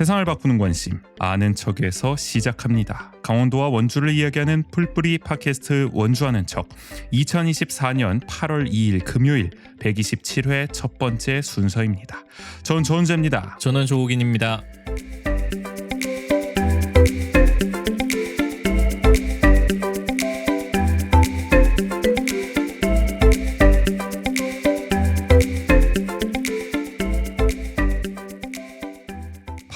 세상을 바꾸는 관심 아는 척에서 시작합니다. 강원도와 원주를 이야기하는 풀뿌리 팟캐스트 원주하는 척 2024년 8월 2일 금요일 127회 첫 번째 순서입니다. 전 조은재입니다. 저는 조욱인입니다.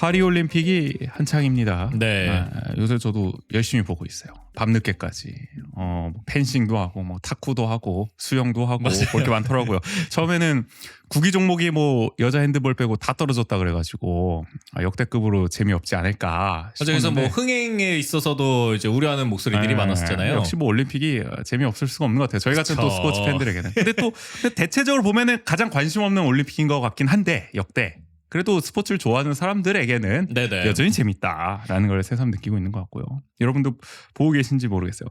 파리올림픽이 한창입니다. 네. 요새 저도 열심히 보고 있어요. 밤늦게까지 펜싱도 하고 뭐 탁구도 하고 수영도 하고 맞아요. 볼 게 많더라고요. 처음에는 구기 종목이 뭐 여자 핸드볼 빼고 다 떨어졌다 그래가지고 역대급으로 재미없지 않을까 싶었는데 그래서 뭐 흥행에 있어서도 이제 우려하는 목소리들이 많았었잖아요. 역시 뭐 올림픽이 재미없을 수가 없는 것 같아요. 저희 같은 또 스포츠 팬들에게는. 근데 또 대체적으로 보면은 가장 관심 없는 올림픽인 것 같긴 한데 역대. 그래도 스포츠를 좋아하는 사람들에게는 네네. 여전히 재밌다라는 걸 새삼 느끼고 있는 것 같고요. 여러분도 보고 계신지 모르겠어요.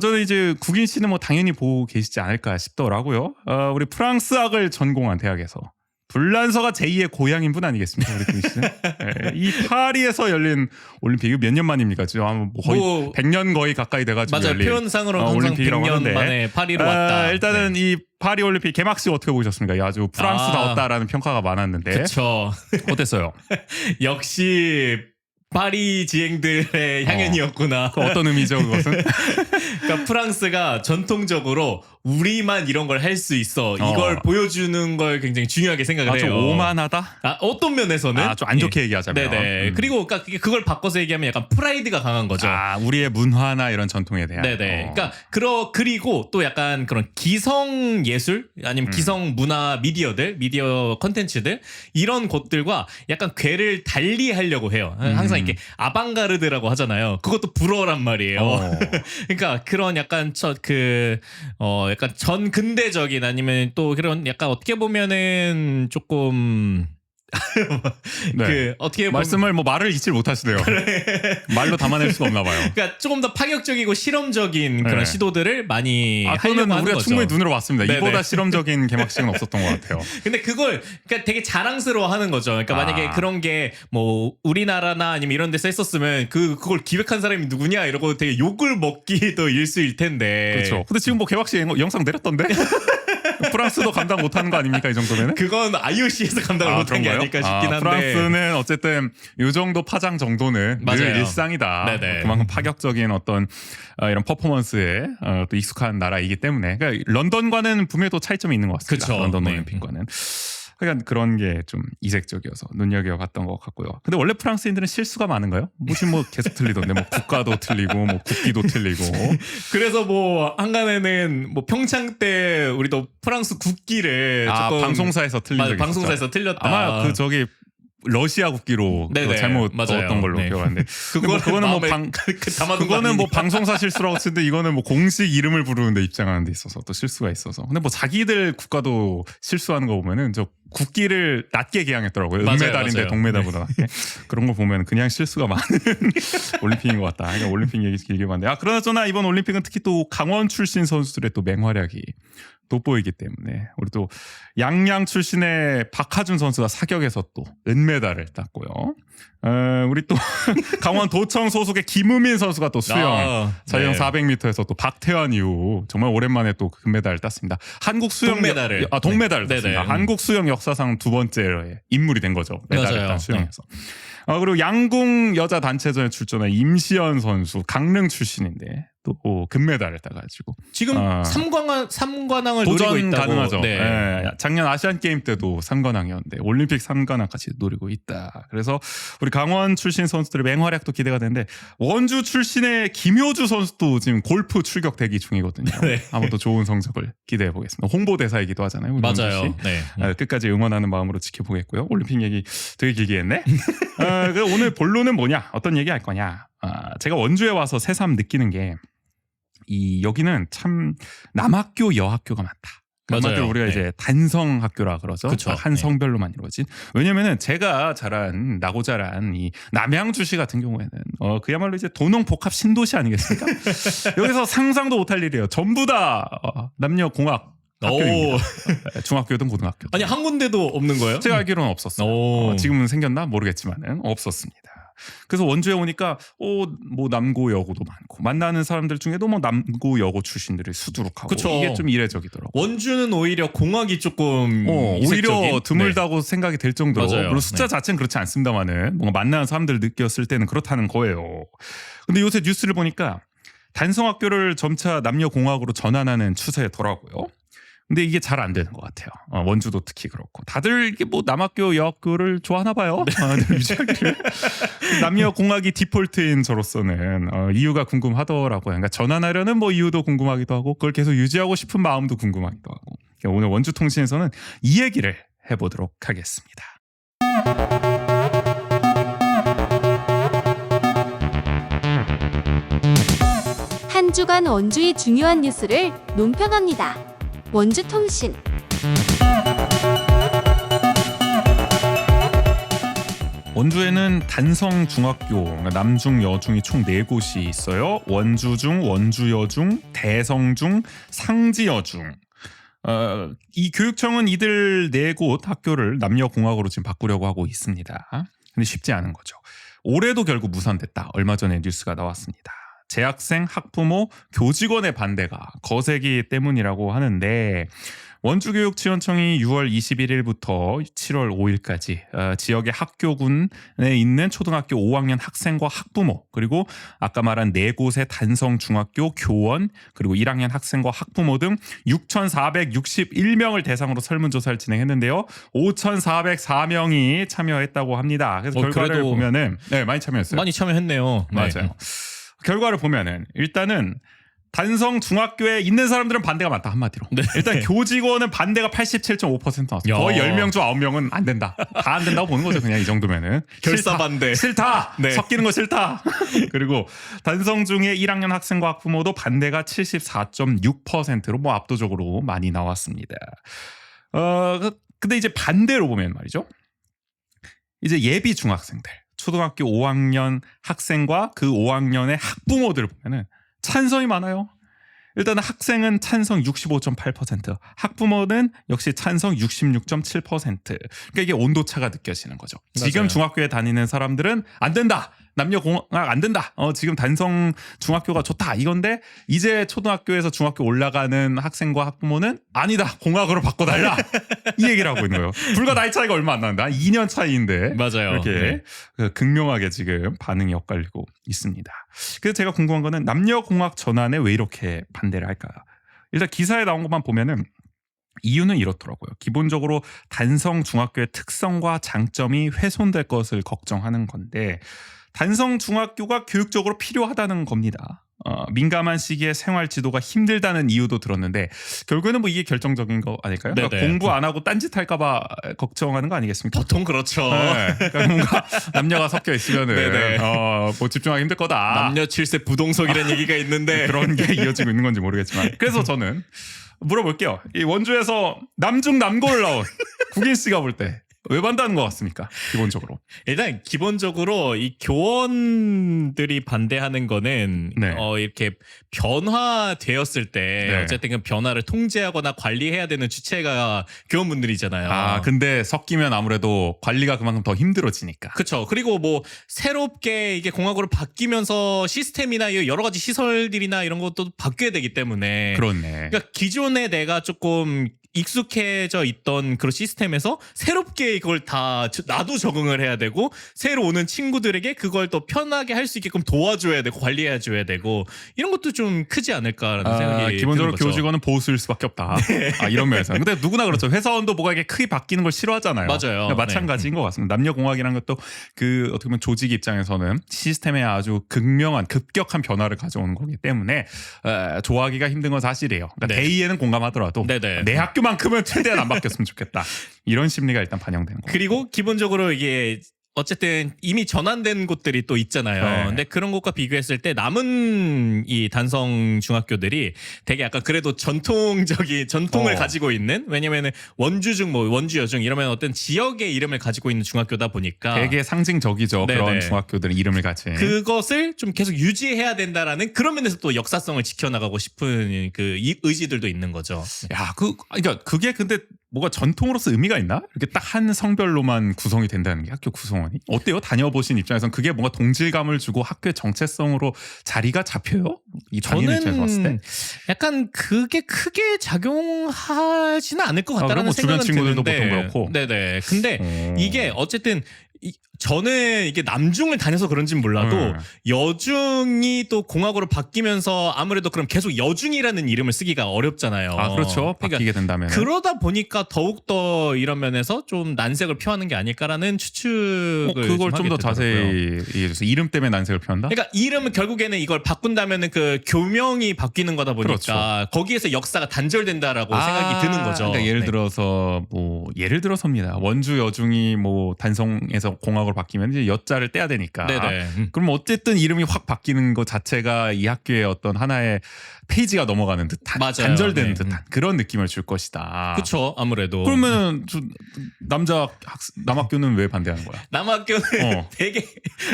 저는 이제 국인 씨는 뭐 당연히 보고 계시지 않을까 싶더라고요. 우리 프랑스학을 전공한 대학에서 불란서가 제2의 고향인 분 아니겠습니까? 우리 국인 씨는. 네, 이 파리에서 열린 올림픽이 몇 년 만입니까? 지금 거의 100년 거의 가까이 돼가지고 맞아요. 열린 표현상으로는 항상 100년 만에 파리로 왔다. 일단은 이 파리 올림픽 개막식 어떻게 보셨습니까? 아주 프랑스다웠다라는 평가가 많았는데. 그렇죠. 어땠어요? 역시 파리 지행들의 향연이었구나. 어떤 의미죠, 그것은? 그러니까 프랑스가 전통적으로 우리만 이런 걸 할 수 있어. 이걸 보여주는 걸 굉장히 중요하게 생각을 해요. 좀 오만하다? 어떤 면에서는? 좀 안 좋게 얘기하자면. 네네. 그리고 그러니까 그걸 바꿔서 얘기하면 약간 프라이드가 강한 거죠. 우리의 문화나 이런 전통에 대한. 네네. 그러니까 그리고 또 약간 그런 기성 예술 아니면 기성 문화 미디어 컨텐츠들 이런 곳들과 약간 궤를 달리 하려고 해요. 항상 이렇게 아방가르드라고 하잖아요. 그것도 불어란 말이에요. 그러니까 그런 약간 약간 전근대적인 아니면 또 그런 약간 어떻게 보면은 조금 네. 어떻게 말씀을 말을 잊질 못하시네요. 말로 담아낼 수가 없나 봐요. 그러니까 조금 더 파격적이고 실험적인 그런 시도들을 많이 하려고 그거는 하는 우리가 거죠. 충분히 눈으로 봤습니다. 네네. 이보다 실험적인 개막식은 없었던 것 같아요. 근데 그걸 그러니까 되게 자랑스러워하는 거죠. 그러니까 만약에 그런 게 뭐 우리나라나 아니면 이런 데서 했었으면 그걸 기획한 사람이 누구냐 이러고 되게 욕을 먹기도 일수일 텐데. 그렇죠. 근데 지금 뭐 개막식 영상 내렸던데? 프랑스도 감당 못하는 거 아닙니까 이 정도면은? 그건 IOC에서 감당을 못한 게 아닐까 싶긴 한데. 프랑스는 어쨌든 이 정도 파장 정도는 늘 일상이다. 네네. 그만큼 파격적인 어떤 이런 퍼포먼스에 또 익숙한 나라이기 때문에 그러니까 런던과는 분명히 또 차이점이 있는 것 같습니다. 그쵸. 런던 네. 올림픽과는. 그러니까 그런 게 좀 이색적이어서 눈여겨봤던 것 같고요. 근데 원래 프랑스인들은 실수가 많은가요? 무슨 뭐 계속 틀리던데 뭐 국가도 틀리고 뭐 국기도 틀리고. 그래서 뭐 한간에는 뭐 평창 때 우리도 프랑스 국기를 조금 방송사에서 틀린 적이 방송사에서 틀렸다. 아마 러시아 국기로 잘못 넣었던 걸로 기억하는데 그거는 뭐 방송사 실수라고 치는데 이거는 뭐 공식 이름을 부르는데 입장하는 데 있어서 또 실수가 있어서 근데 뭐 자기들 국가도 실수하는 거 보면은 저 국기를 낮게 개항했더라고요. 은메달인데 동메달보다 낮게. 그런 거 보면 그냥 실수가 많은 올림픽인 것 같다. 그러니까 올림픽 얘기 길게 봤는데 그러나 이번 올림픽은 특히 또 강원 출신 선수들의 또 맹활약이 돋보이기 때문에 우리 또 양양 출신의 박하준 선수가 사격에서 또 은메달을 땄고요. 우리 또 강원 도청 소속의 김우민 선수가 또 수영 자유형 400m에서 또 박태환 이후 정말 오랜만에 또 금메달을 땄습니다. 한국 수영 동메달을 땄습니다. 한국 수영 역사상 두 번째 인물이 된 거죠. 메달을 딴 수영에서. 그리고 양궁 여자 단체전에 출전한 임시연 선수 강릉 출신인데 또 금메달을 따가지고 지금 삼관왕을 도전 노리고 있다고. 가능하죠. 작년 아시안 게임 때도 3관왕이었는데 올림픽 3관왕까지 노리고 있다. 그래서 우리 강원 출신 선수들의 맹활약도 기대가 되는데 원주 출신의 김효주 선수도 지금 골프 출격 대기 중이거든요. 아무도 좋은 성적을 기대해 보겠습니다. 홍보대사이기도 하잖아요. 맞아요. 끝까지 응원하는 마음으로 지켜보겠고요. 올림픽 얘기 되게 길게 했네. 오늘 본론은 뭐냐? 어떤 얘기 할 거냐? 제가 원주에 와서 새삼 느끼는 게 여기는 참 남학교 여학교가 많다. 한마디로 우리가 이제 단성 학교라 그러죠. 그쵸. 한 성별로만 이루어진. 왜냐면은 제가 나고 자란 이 남양주시 같은 경우에는 그야말로 이제 도농 복합 신도시 아니겠습니까? 여기서 상상도 못할 일이에요. 전부 다 남녀 공학 오. 중학교든 고등학교든. 아니 한 군데도 없는 거예요? 제가 알기로는 없었어요. 오. 지금은 생겼나 모르겠지만은 없었습니다. 그래서 원주에 오니까 뭐 남고 여고도 많고 만나는 사람들 중에도 뭐 남고 여고 출신들이 수두룩하고 그쵸. 이게 좀 이례적이더라고요. 원주는 오히려 공학이 조금 오히려 이색적인? 드물다고 생각이 될 정도로 맞아요. 물론 숫자 네. 자체는 그렇지 않습니다만은 뭔가 만나는 사람들을 느꼈을 때는 그렇다는 거예요. 근데 요새 뉴스를 보니까 단성학교를 점차 남녀공학으로 전환하는 추세더라고요. 근데 이게 잘 안 되는 것 같아요. 원주도 특히 그렇고 다들 이게 뭐 남학교 여학교를 좋아하나 봐요. 유지하기를. 남녀공학이 디폴트인 저로서는 이유가 궁금하더라고요. 그러니까 전환하려는 뭐 이유도 궁금하기도 하고 그걸 계속 유지하고 싶은 마음도 궁금하기도 하고 그러니까 오늘 원주통신에서는 이 얘기를 해보도록 하겠습니다. 한 주간 원주의 중요한 뉴스를 논평합니다. 원주통신. 원주에는 단성중학교, 그러니까 남중 여중이 총 4곳이 있어요. 원주중, 원주여중, 대성중, 상지여중. 이 교육청은 이들 4곳 학교를 남녀공학으로 지금 바꾸려고 하고 있습니다. 근데 쉽지 않은 거죠. 올해도 결국 무산됐다. 얼마 전에 뉴스가 나왔습니다. 재학생, 학부모, 교직원의 반대가 거세기 때문이라고 하는데 원주교육지원청이 6월 21일부터 7월 5일까지 지역의 학교군에 있는 초등학교 5학년 학생과 학부모 그리고 아까 말한 4곳의 단성중학교 교원 그리고 1학년 학생과 학부모 등 6,461명을 대상으로 설문조사를 진행했는데요. 5,404명이 참여했다고 합니다. 그래서 결과를 그래도 보면은 네, 많이 참여했어요. 많이 참여했네요. 네. 맞아요. 결과를 보면은 일단은 단성 중학교에 있는 사람들은 반대가 많다 한마디로. 네. 일단 교직원은 반대가 87.5% 나왔어요. 야. 거의 10명 중 9명은 안 된다. 다 안 된다고 보는 거죠. 그냥 이 정도면은. 결사 반대. 싫다. 네. 섞이는 거 싫다. 그리고 단성 중에 1학년 학생과 학부모도 반대가 74.6%로 뭐 압도적으로 많이 나왔습니다. 근데 이제 반대로 보면 말이죠. 이제 예비 중학생들. 초등학교 5학년 학생과 그 5학년의 학부모들을 보면은 찬성이 많아요. 일단은 학생은 찬성 65.8%, 학부모는 역시 찬성 66.7%. 그러니까 이게 온도차가 느껴지는 거죠. 지금 맞아요. 중학교에 다니는 사람들은 안 된다. 남녀공학 안 된다. 지금 단성 중학교가 좋다. 이건데 이제 초등학교에서 중학교 올라가는 학생과 학부모는 아니다. 공학으로 바꿔달라. 이 얘기를 하고 있는 거예요. 불과 나이 차이가 얼마 안 나는데 한 2년 차이인데 맞아요. 이렇게 극명하게 지금 반응이 엇갈리고 있습니다. 그래서 제가 궁금한 거는 남녀공학 전환에 왜 이렇게 반대를 할까? 일단 기사에 나온 것만 보면은 이유는 이렇더라고요. 기본적으로 단성 중학교의 특성과 장점이 훼손될 것을 걱정하는 건데 단성 중학교가 교육적으로 필요하다는 겁니다. 민감한 시기에 생활 지도가 힘들다는 이유도 들었는데 결국에는 뭐 이게 결정적인 거 아닐까요? 그러니까 공부 안 하고 딴짓 할까봐 걱정하는 거 아니겠습니까? 보통 그렇죠. 네. 그러니까 뭔가 남녀가 섞여 있으면은 네네. 뭐 집중하기 힘들 거다. 남녀 7세 부동석이라는 얘기가 있는데 그런 게 이어지고 있는 건지 모르겠지만 그래서 저는 물어볼게요. 이 원주에서 남중 남고를 나온 국인 씨가 볼 때 왜 반대하는 것 같습니까? 기본적으로. 일단 기본적으로 이 교원들이 반대하는 거는 네. 이렇게 변화되었을 때 네. 어쨌든 그 변화를 통제하거나 관리해야 되는 주체가 교원분들이잖아요. 근데 섞이면 아무래도 관리가 그만큼 더 힘들어지니까. 그렇죠. 그리고 뭐 새롭게 이게 공학으로 바뀌면서 시스템이나 여러 가지 시설들이나 이런 것도 바뀌어야 되기 때문에 그렇네. 그러니까 기존에 내가 조금 익숙해져 있던 그런 시스템에서 새롭게 이걸 다 나도 적응을 해야 되고 새로 오는 친구들에게 그걸 또 편하게 할 수 있게끔 도와줘야 되고 관리해줘야 되고 이런 것도 좀 크지 않을까라는 생각이 기본적으로 드는 거죠. 교직원은 보수일 수밖에 없다. 이런 면에서. 근데 누구나 그렇죠. 회사원도 뭐가 이렇게 크게 바뀌는 걸 싫어하잖아요. 맞아요. 그러니까 마찬가지인 것 같습니다. 남녀공학이라는 것도 그 어떻게 보면 조직 입장에서는 시스템에 아주 급격한 변화를 가져오는 거기 때문에 좋아하기가 힘든 건 사실이에요. 그러니까 네. 대의에는 공감하더라도 네네. 내 학교만큼은 최대한 안 바뀌었으면 좋겠다. 이런 심리가 일단 반영되는 거예요. 그리고 기본적으로 이게 어쨌든 이미 전환된 곳들이 또 있잖아요. 네. 근데 그런 곳과 비교했을 때 남은 이 단성 중학교들이 되게 약간 그래도 전통을 가지고 있는, 왜냐면은 원주중 뭐 원주 여중 이러면 어떤 지역의 이름을 가지고 있는 중학교다 보니까 되게 상징적이죠. 네네. 그런 중학교들은 이름을 가진. 그것을 좀 계속 유지해야 된다라는 그런 면에서 또 역사성을 지켜나가고 싶은 그 의지들도 있는 거죠. 야, 그러니까 그게 근데 뭐가 전통으로서 의미가 있나? 이렇게 딱 한 성별로만 구성이 된다는 게 학교 구성원이 어때요? 다녀보신 입장에서는 그게 뭔가 동질감을 주고 학교의 정체성으로 자리가 잡혀요? 이 다니는 입장에서 봤을 때? 저는 약간 그게 크게 작용하지는 않을 것 같다는 그럼 뭐 주변 생각은 친구들도 드는데, 보통 그렇고. 네네. 근데 이게 어쨌든 저는 이게 남중을 다녀서 그런진 몰라도 여중이 또 공학으로 바뀌면서 아무래도 그럼 계속 여중이라는 이름을 쓰기가 어렵잖아요. 아, 그렇죠. 그러니까 바뀌게 된다면. 그러다 보니까 더욱더 이런 면에서 좀 난색을 표하는 게 아닐까라는 추측을 그걸 좀 더 하게 되더라고요. 자세히 얘기해주세요. 이름 때문에 난색을 표한다? 그러니까 이름은 결국에는 이걸 바꾼다면은 그 교명이 바뀌는 거다 보니까 그렇죠. 거기에서 역사가 단절된다라고 생각이 드는 거죠. 그러니까 예를 네. 들어서입니다. 원주 여중이 뭐 단성에서 공학으로 바뀌면 이제 여자를 떼야 되니까. 네네. 그럼 어쨌든 이름이 확 바뀌는 것 자체가 이 학교의 어떤 하나의 페이지가 넘어가는 듯한, 맞아요. 단절되는 네. 듯한 그런 느낌을 줄 것이다. 그렇죠. 아무래도. 그러면 남학교는 왜 반대하는 거야? 남학교는 어. 되게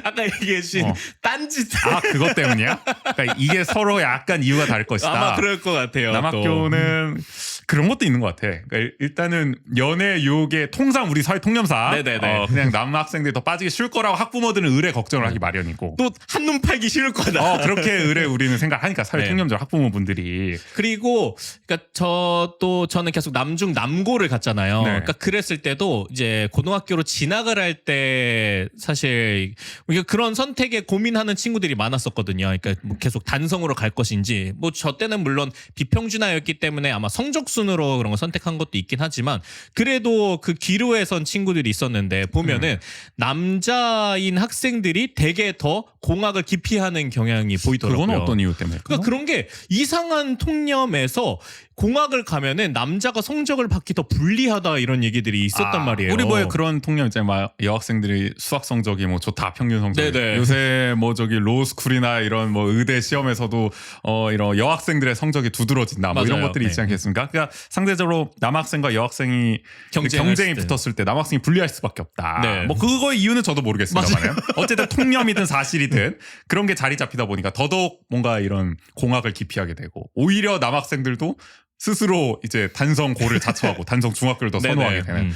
아까 얘기해 주신 어. 딴짓. 그것 때문이야? 그러니까 이게 서로 약간 이유가 다를 것이다. 아마 그럴 것 같아요. 남학교는 그런 것도 있는 것 같아. 그러니까 일단은 연애 유혹에 통상 우리 사회 통념사 네네네. 그냥 남학생들이 더 빠지기 쉬울 거라고 학부모들은 의뢰 걱정을 하기 마련이고 또 한눈 팔기 쉬울 거다. 그렇게 의뢰 우리는 생각하니까 사회 네. 통념적 학부모분들이 그리고 그러니까 저는 계속 남중 남고를 갔잖아요. 네. 그러니까 그랬을 때도 이제 고등학교로 진학을 할 때 사실 이게 그런 선택에 고민하는 친구들이 많았었거든요. 그러니까 뭐 계속 단성으로 갈 것인지, 뭐 저 때는 물론 비평준화였기 때문에 아마 성적 순으로 그런 거 선택한 것도 있긴 하지만 그래도 그 기로에 선 친구들이 있었는데 보면은 남자인 학생들이 되게 더 공학을 기피하는 경향이 보이더라고요. 그건 어떤 이유 때문에? 그러니까 그런 게 이상한 통념에서 공학을 가면은 남자가 성적을 받기 더 불리하다 이런 얘기들이 있었단 말이에요. 우리 뭐에 그런 통념 있잖아요. 막 여학생들이 수학 성적이 뭐 좋다, 평균 성적. 네네. 요새 뭐 저기 로스쿨이나 이런 뭐 의대 시험에서도 이런 여학생들의 성적이 두드러진다. 뭐 이런 맞아요. 것들이 있지 네. 않겠습니까? 그러니까 상대적으로 남학생과 여학생이 경쟁이 때. 붙었을 때 남학생이 불리할 수밖에 없다. 네. 뭐 그거의 이유는 저도 모르겠습니다만 어쨌든 통념이든 사실이든 그런 게 자리 잡히다 보니까 더더욱 뭔가 이런 공학을 기피하게 되고 오히려 남학생들도 스스로 이제 단성고를 자처하고 단성 중학교를 더 네네. 선호하게 되는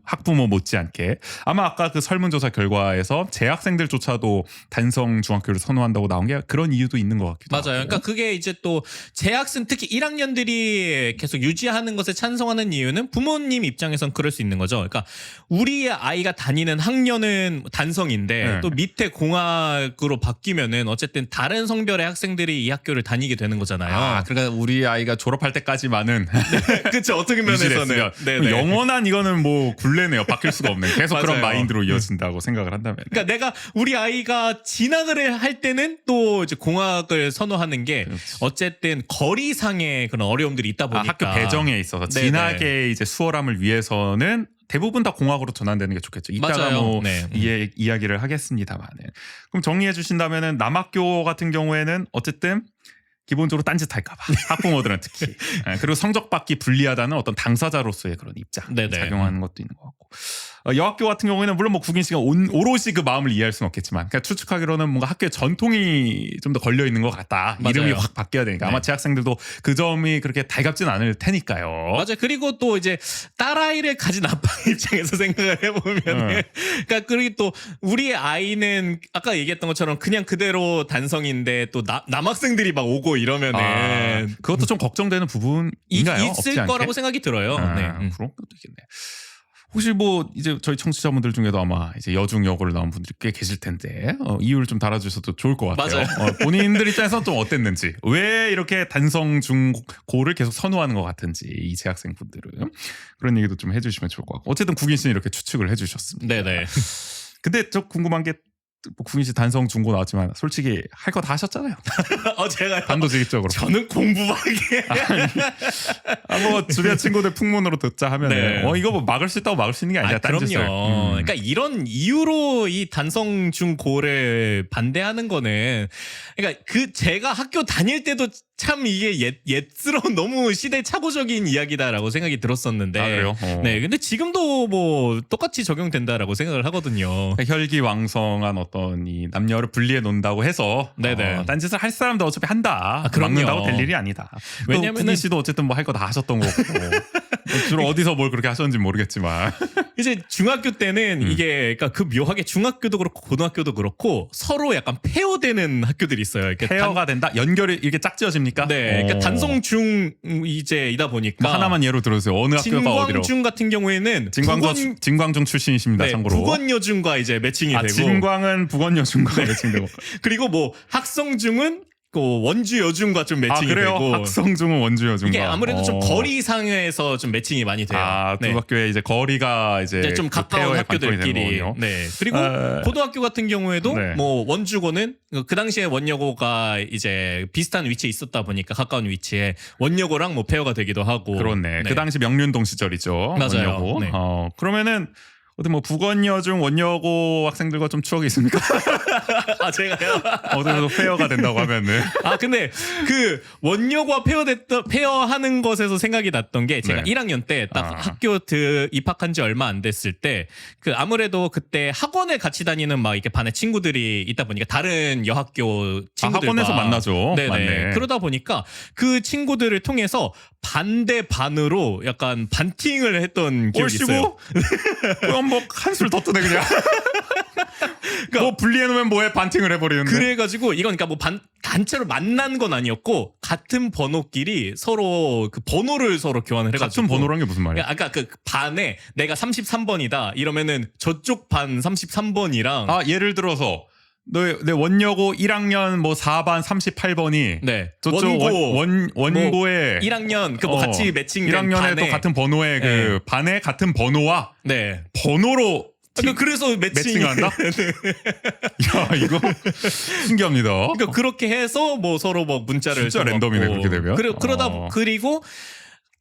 학부모 못지않게 아마 아까 그 설문조사 결과에서 재학생들조차도 단성 중학교를 선호한다고 나온 게 그런 이유도 있는 것 같기도 하고. 맞아요. 그러니까 그게 이제 또 재학생 특히 1학년들이 계속 유지하는 것에 찬성하는 이유는 부모님 입장에선 그럴 수 있는 거죠. 그러니까 우리 아이가 다니는 학년은 단성인데 네. 또 밑에 공학으로 바뀌면은 어쨌든 다른 성별의 학생들이 이 학교를 다니게 되는 거잖아요. 그러니까 우리 아이가 졸업할 때까지만은 그렇죠. 어떻게 유지됐으면 면에서는 네네. 영원한 이거는 뭐 굴레네요. 바뀔 수가 없는 계속 그런 맞아요. 마인드로 이어진다고 생각을 한다면. 그러니까 내가 우리 아이가 진학을 할 때는 또 이제 공학을 선호하는 게 그렇지. 어쨌든 거리상의 그런 어려움들이 있다 보니까 학교 배정에 있어서 네네. 진학의 이제 수월함을 위해서는 대부분 다 공학으로 전환되는 게 좋겠죠. 이따가 맞아요. 뭐 네. 이야기를 하겠습니다만은. 그럼 정리해 주신다면은 남학교 같은 경우에는 어쨌든 기본적으로 딴짓할까봐 학부모들은 특히 그리고 성적 받기 불리하다는 어떤 당사자로서의 그런 입장 네네. 작용하는 것도 있는 것 같고 여학교 같은 경우에는 물론 뭐 국인 씨가 오롯이 그 마음을 이해할 수는 없겠지만 그러니까 추측하기로는 뭔가 학교의 전통이 좀 더 걸려 있는 것 같다. 맞아요. 이름이 확 바뀌어야 되니까 아마 네. 재학생들도 그 점이 그렇게 달갑진 않을 테니까요. 맞아요. 그리고 또 이제 딸아이를 가진 아빠 입장에서 생각을 해보면 그러니까 그리고 또 우리 아이는 아까 얘기했던 것처럼 그냥 그대로 단성인데 또 남학생들이 막 오고 이러면은 그것도 좀 걱정되는 부분인가요? 없지 있을 않게? 거라고 생각이 들어요. 네. 그런 것도 있겠네. 혹시 뭐 이제 저희 청취자분들 중에도 아마 이제 여중 여고를 나온 분들이 꽤 계실 텐데 이유를 좀 달아주셔도 좋을 것 같아요. 맞아요. 본인들 입장에서는 좀 어땠는지 왜 이렇게 단성 중고를 계속 선호하는 것 같은지 이 재학생분들은 그런 얘기도 좀 해주시면 좋을 것 같고 어쨌든 국인 씨는 이렇게 추측을 해주셨습니다. 네네. 근데 저 궁금한 게 뭐 구인 씨 단성 중고 나왔지만 솔직히 할 거 다 하셨잖아요. 제가요. 단도직입적으로. 저는 공부밖에. 뭐 주변 친구들 풍문으로 듣자 하면은 네. 이거 뭐 막을 수 있다고 막을 수 있는 게 아니라 그럼요. 그러니까 이런 이유로 이 단성 중고를 반대하는 거는 그러니까 제가 학교 다닐 때도 참 이게 옛스러운 너무 시대착오적인 이야기다라고 생각이 들었었는데. 아, 그래요? 네, 근데 지금도 뭐 똑같이 적용된다라고 생각을 하거든요. 혈기왕성한 어떤 이 남녀를 분리해 놓는다고 해서 네네. 딴짓을 할 사람도 어차피 한다. 그럼요. 막는다고 될 일이 아니다. 왜냐면은 구인 씨도 어쨌든 뭐 할 거 다 하셨던 거고 주로 어디서 뭘 그렇게 하셨는지 모르겠지만 이제 중학교 때는 이게 그러니까 그 묘하게 중학교도 그렇고 고등학교도 그렇고 서로 약간 페어되는 학교들이 있어요. 이렇게 페어가 된다. 연결이 이렇게 짝지어집니까? 네, 그러니까 단성중 이제이다 보니까 뭐 하나만 예로 들어주세요. 어느 학교가 어디로? 진광중 같은 경우에는 진광중 출신이십니다. 네, 참고로. 북원여중과 이제 매칭이 되고 진광은 북원여중과 매칭되고. 그리고 뭐 학성중은 그 원주여중과 좀 매칭이 그래요? 되고 학성중은 원주여중과. 이게 아무래도 좀 거리상에서 좀 매칭이 많이 돼요. 두 네. 학교의 이제 거리가 이제 좀 그 가까운 페어의 관건이 되는 학교들끼리. 거군요. 네. 그리고 고등학교 같은 경우에도 네. 뭐 원주고는 그 당시에 원여고가 이제 비슷한 위치에 있었다 보니까 가까운 위치에 원여고랑 뭐 페어가 되기도 하고. 그렇네. 네. 그 당시 명륜동 시절이죠. 맞아요. 원여고. 네. 그러면은 어디 뭐 북원여중 원여고 학생들과 좀 추억이 있습니까? 제가요? 어디서 페어가 된다고 하면은. 근데 그 원여고와 페어하는 것에서 생각이 났던 게 제가 네. 1학년 때 딱 학교 입학한 지 얼마 안 됐을 때 그 아무래도 그때 학원에 같이 다니는 막 이렇게 반에 친구들이 있다 보니까 다른 여학교 친구들과 학원에서 만나죠. 네네. 맞네. 그러다 보니까 그 친구들을 통해서 반대 반으로 약간 반팅을 했던 기억이 있어요. 그럼 뭐 한술 더 뜨네 그냥. 뭐 분리해놓으면 뭐해 반팅을 해버리는데. 그래가지고 이건 그러니까 뭐 단체로 만난 건 아니었고 같은 번호끼리 서로 그 번호를 서로 교환을 해가지고 같은 번호란 게 무슨 말이야? 아까 그 반에 내가 33번이다 이러면은 저쪽 반 33번이랑 예를 들어서 내 원여고 1학년 뭐 4반 38번이 네 저쪽 원고에 1학년 그 뭐 같이 매칭된 1학년에 반에 또 같은 번호의 그 반에 같은 번호와 네 번호로 그래서 매칭한다? 야 이거 신기합니다. 그러니까 그렇게 해서 뭐 서로 뭐 문자를 진짜 랜덤이네 그렇게 되면. 그리고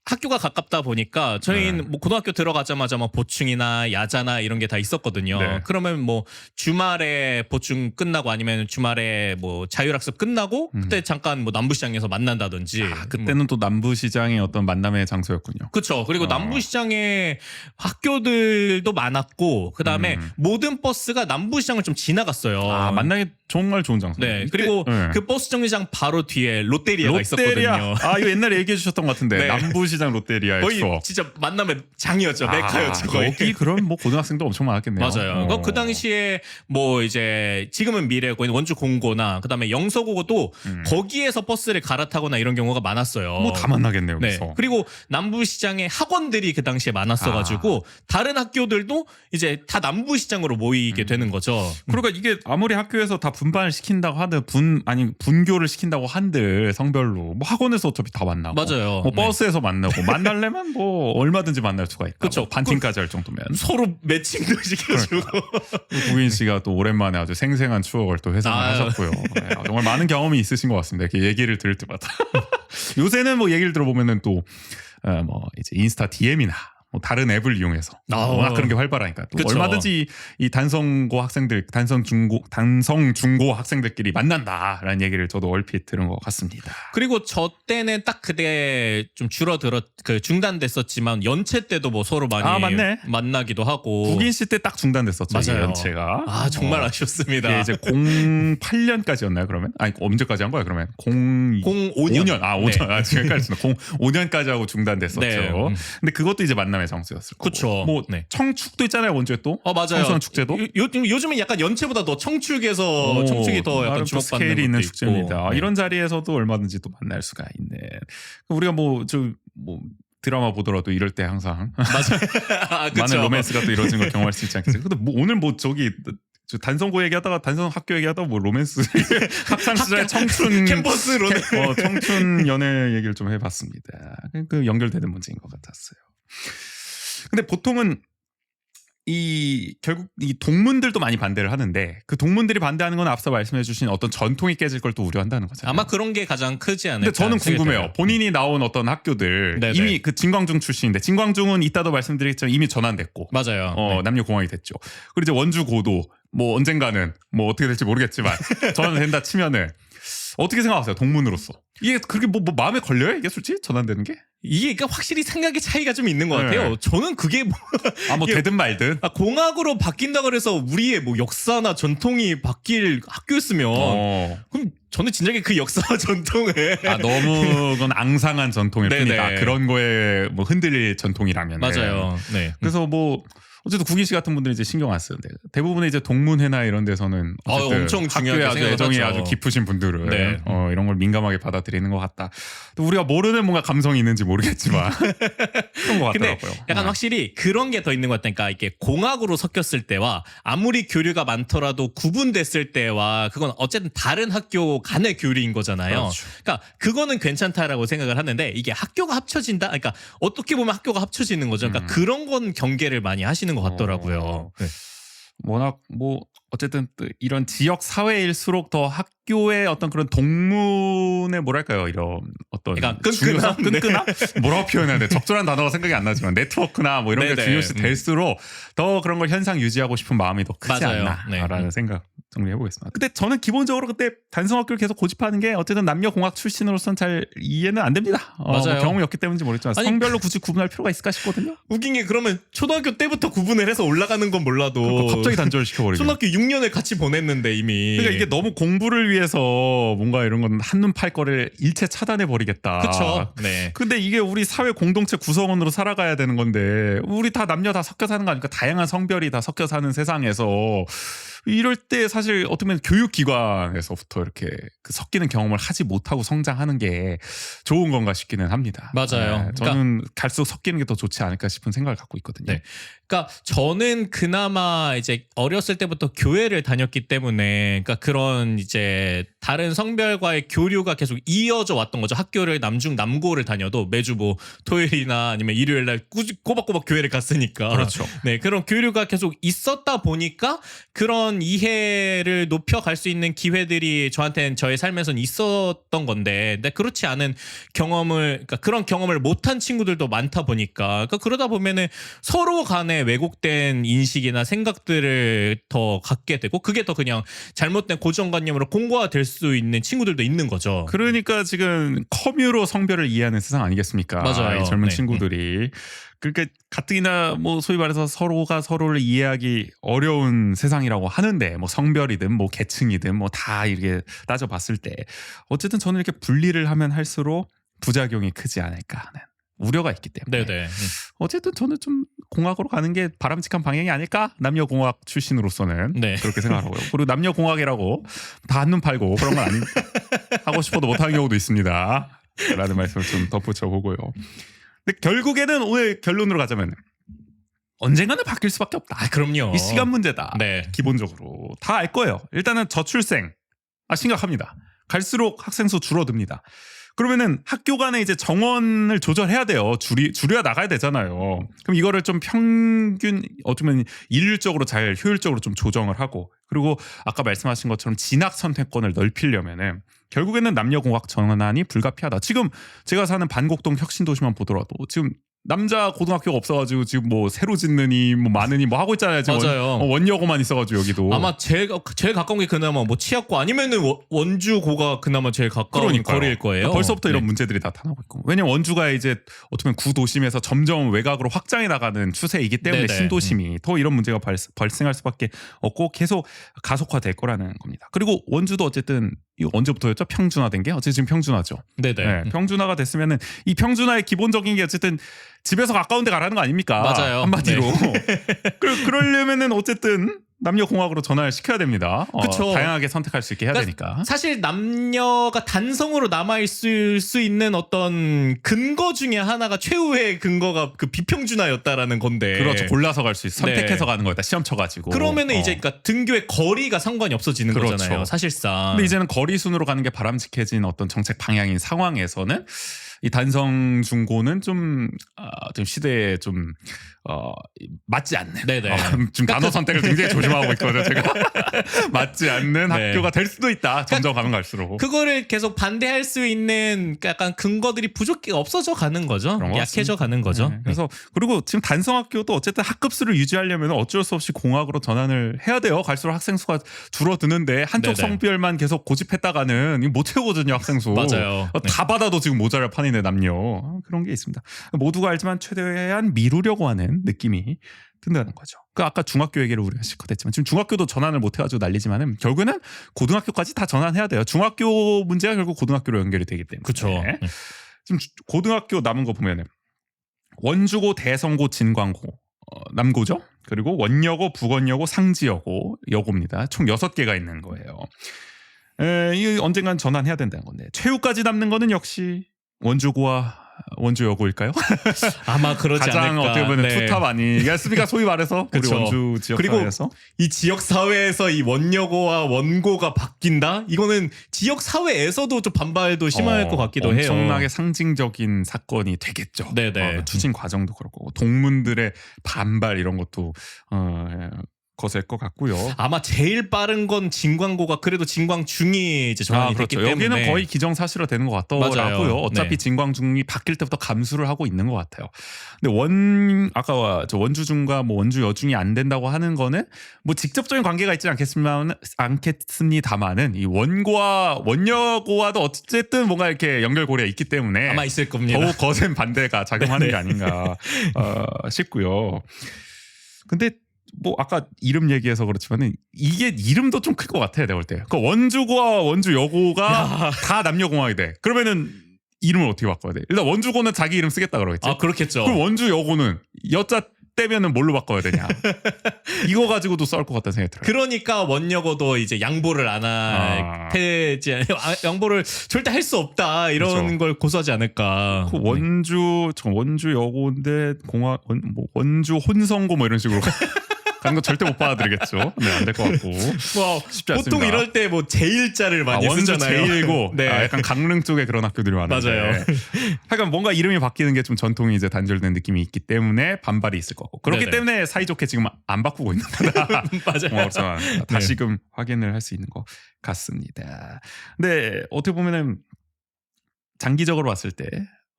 학교가 가깝다 보니까 저희는 뭐 고등학교 들어가자마자 뭐 보충이나 야자나 이런 게 다 있었거든요. 네. 그러면 뭐 주말에 보충 끝나고 아니면 주말에 뭐 자율학습 끝나고 그때 잠깐 뭐 남부시장에서 만난다든지. 그때는 또 남부시장의 어떤 만남의 장소였군요. 그렇죠. 그리고 남부시장에 학교들도 많았고 그다음에 모든 버스가 남부시장을 좀 지나갔어요. 만나기 정말 좋은 장소. 네. 그리고 그 버스 정류장 바로 뒤에 롯데리아가 있었거든요. 이거 옛날에 얘기해 주셨던 것 같은데. 네. 남부시장 롯데리아의 거의 추억. 진짜 만남의 장이었죠. 메카였죠. 거의. 여기 그럼 뭐 고등학생도 엄청 많았겠네요. 맞아요. 그 당시에 뭐 이제 지금은 미래고 원주 공고나 그다음에 영서고도 거기에서 버스를 갈아타거나 이런 경우가 많았어요. 뭐 다 만나겠네요. 네. 그래서. 그리고 남부시장에 학원들이 그 당시에 많았어가지고 다른 학교들도 이제 다 남부시장으로 모이게 되는 거죠. 그러니까 이게 아무리 학교에서 다 분반을 시킨다고 하든 분교를 시킨다고 한들 성별로 뭐 학원에서 어차피 다 만나고 맞아요. 뭐 버스에서 만나고 만나려면 뭐 얼마든지 만날 수가 있다. 그쵸. 뭐 반팀까지 할 정도면. 서로 매칭도 시켜주고. 구인 씨가 또 오랜만에 아주 생생한 추억을 또 회상을 하셨고요. 네, 정말 많은 경험이 있으신 것 같습니다. 이렇게 얘기를 들을 때마다. 요새는 뭐 얘기를 들어보면은 또 뭐 이제 인스타 DM이나 뭐 다른 앱을 이용해서 워낙 그런 게 활발하니까 또 그쵸. 얼마든지 이 단성고 학생들, 단성 중고 학생들끼리 만난다라는 얘기를 저도 얼핏 들은 것 같습니다. 그리고 저 때는 딱 그때 좀 중단됐었지만 연체 때도 뭐 서로 많이 맞네. 만나기도 하고. 국인 씨 때 딱 중단됐었죠. 맞아요. 연체가. 정말 아쉬웠습니다. 이게 이제 08년까지였나요? 그러면? 아니 언제까지 한 거야? 그러면 05년. 05년. 5년. 지금 헷갈렸습니다. 05년까지 하고 중단됐었죠. 네. 근데 그것도 이제 만남의 장소였을 거고. 그쵸. 뭐 네. 청축도 있잖아요. 원주에 또. 맞아요. 청소년 축제도. 요즘은 약간 연체보다 더 청축에서 청축이 더 약간 나름 또 주목받는 스케일이 있는 것도 축제입니다. 있고. 네. 이런 자리에서도 얼마든지 또 만날 수가 있는. 우리가 뭐 드라마 보더라도 이럴 때 항상 맞아요. 많은 로맨스가 또 이루어진 걸 경험할 수 있지 않겠어요? 근데 뭐 오늘 뭐 단성고 얘기하다가 단성 학교 얘기하다가 뭐 로맨스 학창 시절 청춘 캠퍼스로 청춘 연애 얘기를 좀 해봤습니다. 그 연결되는 문제인 것 같았어요. 근데 보통은 이 결국 이 동문들도 많이 반대를 하는데 그 동문들이 반대하는 건 앞서 말씀해주신 어떤 전통이 깨질 걸 또 우려한다는 거잖아요. 아마 그런 게 가장 크지 않을까. 근데 저는 생각이 궁금해요. 들어요. 본인이 나온 어떤 학교들 네네. 이미 그 진광중 출신인데 진광중은 이따도 말씀드리겠지만 이미 전환됐고 맞아요. 네. 남녀공학이 됐죠. 그리고 이제 원주 고도 뭐 언젠가는 뭐 어떻게 될지 모르겠지만 전환된다 치면은 어떻게 생각하세요? 동문으로서 이게 그렇게 뭐 마음에 걸려요? 이게 솔직히 전환되는 게? 이게 그러니까 확실히 생각의 차이가 좀 있는 것 네. 같아요. 저는 그게 뭐 뭐 이게- 되든 말든. 공학으로 바뀐다 그래서 우리의 뭐 역사나 전통이 바뀔 학교였으면 그럼 저는 진작에 그 역사와 전통을 너무 그건 앙상한 전통일 네네. 뿐이다. 그런 거에 뭐 흔들릴 전통이라면. 맞아요. 네. 그래서 뭐 어쨌든 국인씨 같은 분들은 이제 신경 안 쓰는데 대부분의 이제 동문회나 이런 데서는 어쨌든 엄청 중요하게 학교에 아주 생각을 애정이 하죠. 아주 깊으신 분들은 네. 이런 걸 민감하게 받아들이는 것 같다. 또 우리가 모르는 뭔가 감성이 있는지 모르겠지만 그런 것 근데 같더라고요. 약간 확실히 그런 게 더 있는 것 같다니까 이게 공학으로 섞였을 때와 아무리 교류가 많더라도 구분됐을 때와 그건 어쨌든 다른 학교 간의 교류인 거잖아요. 그렇죠. 그러니까 그거는 괜찮다라고 생각을 하는데 이게 학교가 합쳐진다. 그러니까 어떻게 보면 학교가 합쳐지는 거죠. 그러니까 그런 건 경계를 많이 하시는 것 같더라고요. 네. 워낙 뭐 어쨌든 또 이런 지역 사회일수록 더 학교의 어떤 그런 동문의 뭐랄까요 이런 어떤 그러니까 끈끈함? 중요성? 네. 끈끈함? 뭐라고 표현해야 돼? 적절한 단어가 생각이 안 나지만 네트워크나 뭐 이런 게 네네. 중요시 될수록 더 그런 걸 현상 유지하고 싶은 마음이 더 크지 맞아요. 않나라는 네. 생각 정리해 보겠습니다. 근데 저는 기본적으로 그때 단성학교를 계속 고집하는 게 어쨌든 남녀 공학 출신으로서는 잘 이해는 안 됩니다. 맞아요. 뭐 경험이 없기 때문인지 모르겠지만 아니, 성별로 굳이 구분할 필요가 있을까 싶거든요. 웃긴 게 그러면 초등학교 때부터 구분을 해서 올라가는 건 몰라도 그러니까 갑자기 단절을 시켜버리죠. 초등학교 6년을 같이 보냈는데 이미. 그러니까 이게 너무 공부를 위해서 뭔가 이런 건 한눈 팔 거를 일체 차단해 버리겠다. 그쵸. 네. 근데 이게 우리 사회 공동체 구성원으로 살아가야 되는 건데 우리 다 남녀 다 섞여 사는 거 아닙니까? 다양한 성별이 다 섞여 사는 세상에서 이럴 때 사실 어떻게 보면 교육기관에서부터 이렇게 그 섞이는 경험을 하지 못하고 성장하는 게 좋은 건가 싶기는 합니다. 맞아요. 저는 갈수록 섞이는 게 더 좋지 않을까 싶은 생각을 갖고 있거든요. 네. 그러니까 저는 그나마 이제 어렸을 때부터 교회를 다녔기 때문에 그러니까 그런 이제 다른 성별과의 교류가 계속 이어져 왔던 거죠. 학교를 남중 남고를 다녀도 매주 뭐 토요일이나 아니면 일요일 날 꼬박꼬박 교회를 갔으니까. 그렇죠. 네, 그런 교류가 계속 있었다 보니까 그런 이해를 높여갈 수 있는 기회들이 저한테는 저의 삶에서는 있었던 건데, 근데 그렇지 않은 경험을, 그러니까 그런 경험을 못한 친구들도 많다 보니까, 그러니까 그러다 보면은 서로 간에 왜곡된 인식이나 생각들을 더 갖게 되고, 그게 더 그냥 잘못된 고정관념으로 공고화될 수 있는 친구들도 있는 거죠. 그러니까 지금 커뮤로 성별을 이해하는 세상 아니겠습니까? 맞아요. 이 젊은 네. 친구들이. 그러니까 가뜩이나 뭐 소위 말해서 서로가 서로를 이해하기 어려운 세상이라고 하는데 뭐 성별이든 뭐 계층이든 뭐 다 이렇게 따져봤을 때 어쨌든 저는 이렇게 분리를 하면 할수록 부작용이 크지 않을까 하는 우려가 있기 때문에 네네. 어쨌든 저는 좀 공학으로 가는 게 바람직한 방향이 아닐까? 남녀 공학 출신으로서는 네. 그렇게 생각하고요. 그리고 남녀 공학이라고 다 한눈 팔고 그런 건 아닌 하고 싶어도 못하는 경우도 있습니다. 라는 말씀을 좀 덧붙여 보고요. 근데 결국에는 오늘 결론으로 가자면 언젠가는 바뀔 수밖에 없다. 아, 그럼요. 이 시간 문제다. 네. 기본적으로 다 알 거예요. 일단은 저출생 심각합니다. 갈수록 학생 수 줄어듭니다. 그러면은 학교 간에 이제 정원을 조절해야 돼요. 줄여야 나가야 되잖아요. 그럼 이거를 좀 평균 어쩌면 일률적으로 잘 효율적으로 좀 조정을 하고 그리고 아까 말씀하신 것처럼 진학 선택권을 넓히려면은 결국에는 남녀공학 전환이 불가피하다. 지금 제가 사는 반곡동 혁신도시만 보더라도 지금 남자 고등학교가 없어가지고 지금 뭐 새로 짓느니 뭐 많으니 뭐 하고 있잖아요. 지금 맞아요. 원여고만 있어가지고 여기도 아마 제일 가까운 게 그나마 뭐 치약고 아니면은 원주고가 그나마 제일 가까운 그러니까요. 거리일 거예요. 벌써부터 이런 네. 문제들이 나타나고 있고 왜냐면 원주가 이제 어떻게 보면 구도심에서 점점 외곽으로 확장해 나가는 추세이기 때문에 네네. 신도심이 더 이런 문제가 발생할 수밖에 없고 계속 가속화될 거라는 겁니다. 그리고 원주도 어쨌든 이거 언제부터였죠? 평준화된 게 어쨌든 지금 평준화죠. 네네. 네, 평준화가 됐으면은 이 평준화의 기본적인 게 어쨌든 집에서 가까운 데 가라는 거 아닙니까? 맞아요. 한마디로. 그러려면은 어쨌든 남녀 공학으로 전환을 시켜야 됩니다. 그쵸. 다양하게 선택할 수 있게 해야 그러니까 되니까. 사실 남녀가 단성으로 남아있을 수 있는 어떤 근거 중에 하나가 최후의 근거가 그 비평준화였다라는 건데. 그렇죠. 골라서 갈 수 있어. 선택해서 네. 가는 거다. 시험 쳐가지고. 그러면은 이제 그러니까 등교의 거리가 상관이 없어지는 그렇죠. 거잖아요. 사실상. 근데 이제는 거리 순으로 가는 게 바람직해진 어떤 정책 방향인 상황에서는 이 단성 중고는 좀 시대에 좀 맞지 않는. 네네. 지금 단어 선택을 굉장히 조심하고 있거든요. 제가 맞지 않는 네. 학교가 될 수도 있다. 점점 가면 갈수록. 그거를 계속 반대할 수 있는 약간 근거들이 없어져 가는 거죠. 그런 것 약해져 같습니다. 가는 거죠. 네. 그래서 그리고 지금 단성학교도 어쨌든 학급수를 유지하려면 어쩔 수 없이 공학으로 전환을 해야 돼요. 갈수록 학생 수가 줄어드는데 한쪽 네네. 성별만 계속 고집했다가는 못 채우거든요, 학생 수. 맞아요. 다 받아도 지금 모자랄 판이네, 남녀. 그런 게 있습니다. 모두가 알지만 최대한 미루려고 하는 느낌이 든다는 거죠. 그 아까 중학교 얘기를 우리가 실컷 했지만 지금 중학교도 전환을 못 해가지고 난리지만은 결국에는 고등학교까지 다 전환해야 돼요. 중학교 문제가 결국 고등학교로 연결이 되기 때문에. 그렇죠. 지금 고등학교 남은 거 보면은 원주고, 대성고, 진광고, 남고죠. 그리고 원여고, 북원여고, 상지여고, 여고입니다. 총 6개가 있는 거예요. 이 언젠간 전환해야 된다는 건데 최후까지 남는 거는 역시 원주고와 원주여고일까요? 아마 그러지 가장 않을까. 어떻게 보면 네. 투탑 아니겠습니까? 소위 말해서 우리 그쵸. 원주 지역 그리고 사회에서 이 지역 사회에서 이 원여고와 원고가 바뀐다? 이거는 지역 사회에서도 좀 반발도 심할 것 같기도 해요. 엄청나게 상징적인 사건이 되겠죠. 네네. 추진 과정도 그렇고 동문들의 반발 이런 것도 거셀 것 같고요. 아마 제일 빠른 건 진광고가 그래도 진광중이 이제 전환이 됐기 그렇죠. 때문에 여기는 거의 기정사실화 되는 것 맞아요. 같더라고요. 어차피 네. 진광중이 바뀔 때부터 감수를 하고 있는 것 같아요. 근데 아까 저 원주중과 뭐 원주여중이 안 된다고 하는 거는 뭐 직접적인 관계가 있지 않겠습니다만은 이 원고와 원여고와도 어쨌든 뭔가 이렇게 연결고리가 있기 때문에 아마 있을 겁니다. 더욱 거센 반대가 작용하는 네. 게 아닌가 싶고요. 근데 뭐 아까 이름 얘기해서 그렇지만은 이게 이름도 좀 클 것 같아요. 내가 볼 때. 그 원주고와 원주여고가 다 남녀공학이 돼. 그러면은 이름을 어떻게 바꿔야 돼? 일단 원주고는 자기 이름 쓰겠다 그러겠지. 아 그렇겠죠. 그럼 원주여고는 여자 떼면은 뭘로 바꿔야 되냐? 이거 가지고도 싸울 것 같다는 생각이 들어요. 그러니까 원여고도 이제 양보를 안 할 테지 양보를 절대 할 수 없다 이런 그렇죠. 걸 고소하지 않을까. 그 원주여고인데 원주 혼성고 뭐 이런 식으로 가는 거 절대 못 받아들이겠죠. 네, 안 될 것 같고. 뭐 쉽지 보통 않습니다. 이럴 때 뭐 제일자를 많이 원주 쓰잖아요. 제1고 네. 약간 강릉 쪽에 그런 학교들이 많은데 맞아요. 하여간 뭔가 이름이 바뀌는 게 좀 전통이 이제 단절된 느낌이 있기 때문에 반발이 있을 거고 그렇기 네네. 때문에 사이좋게 지금 안 바꾸고 있는 거다. 맞아요. 다시금 확인을 할 수 있는 것 같습니다. 근데 어떻게 보면은 장기적으로 봤을 때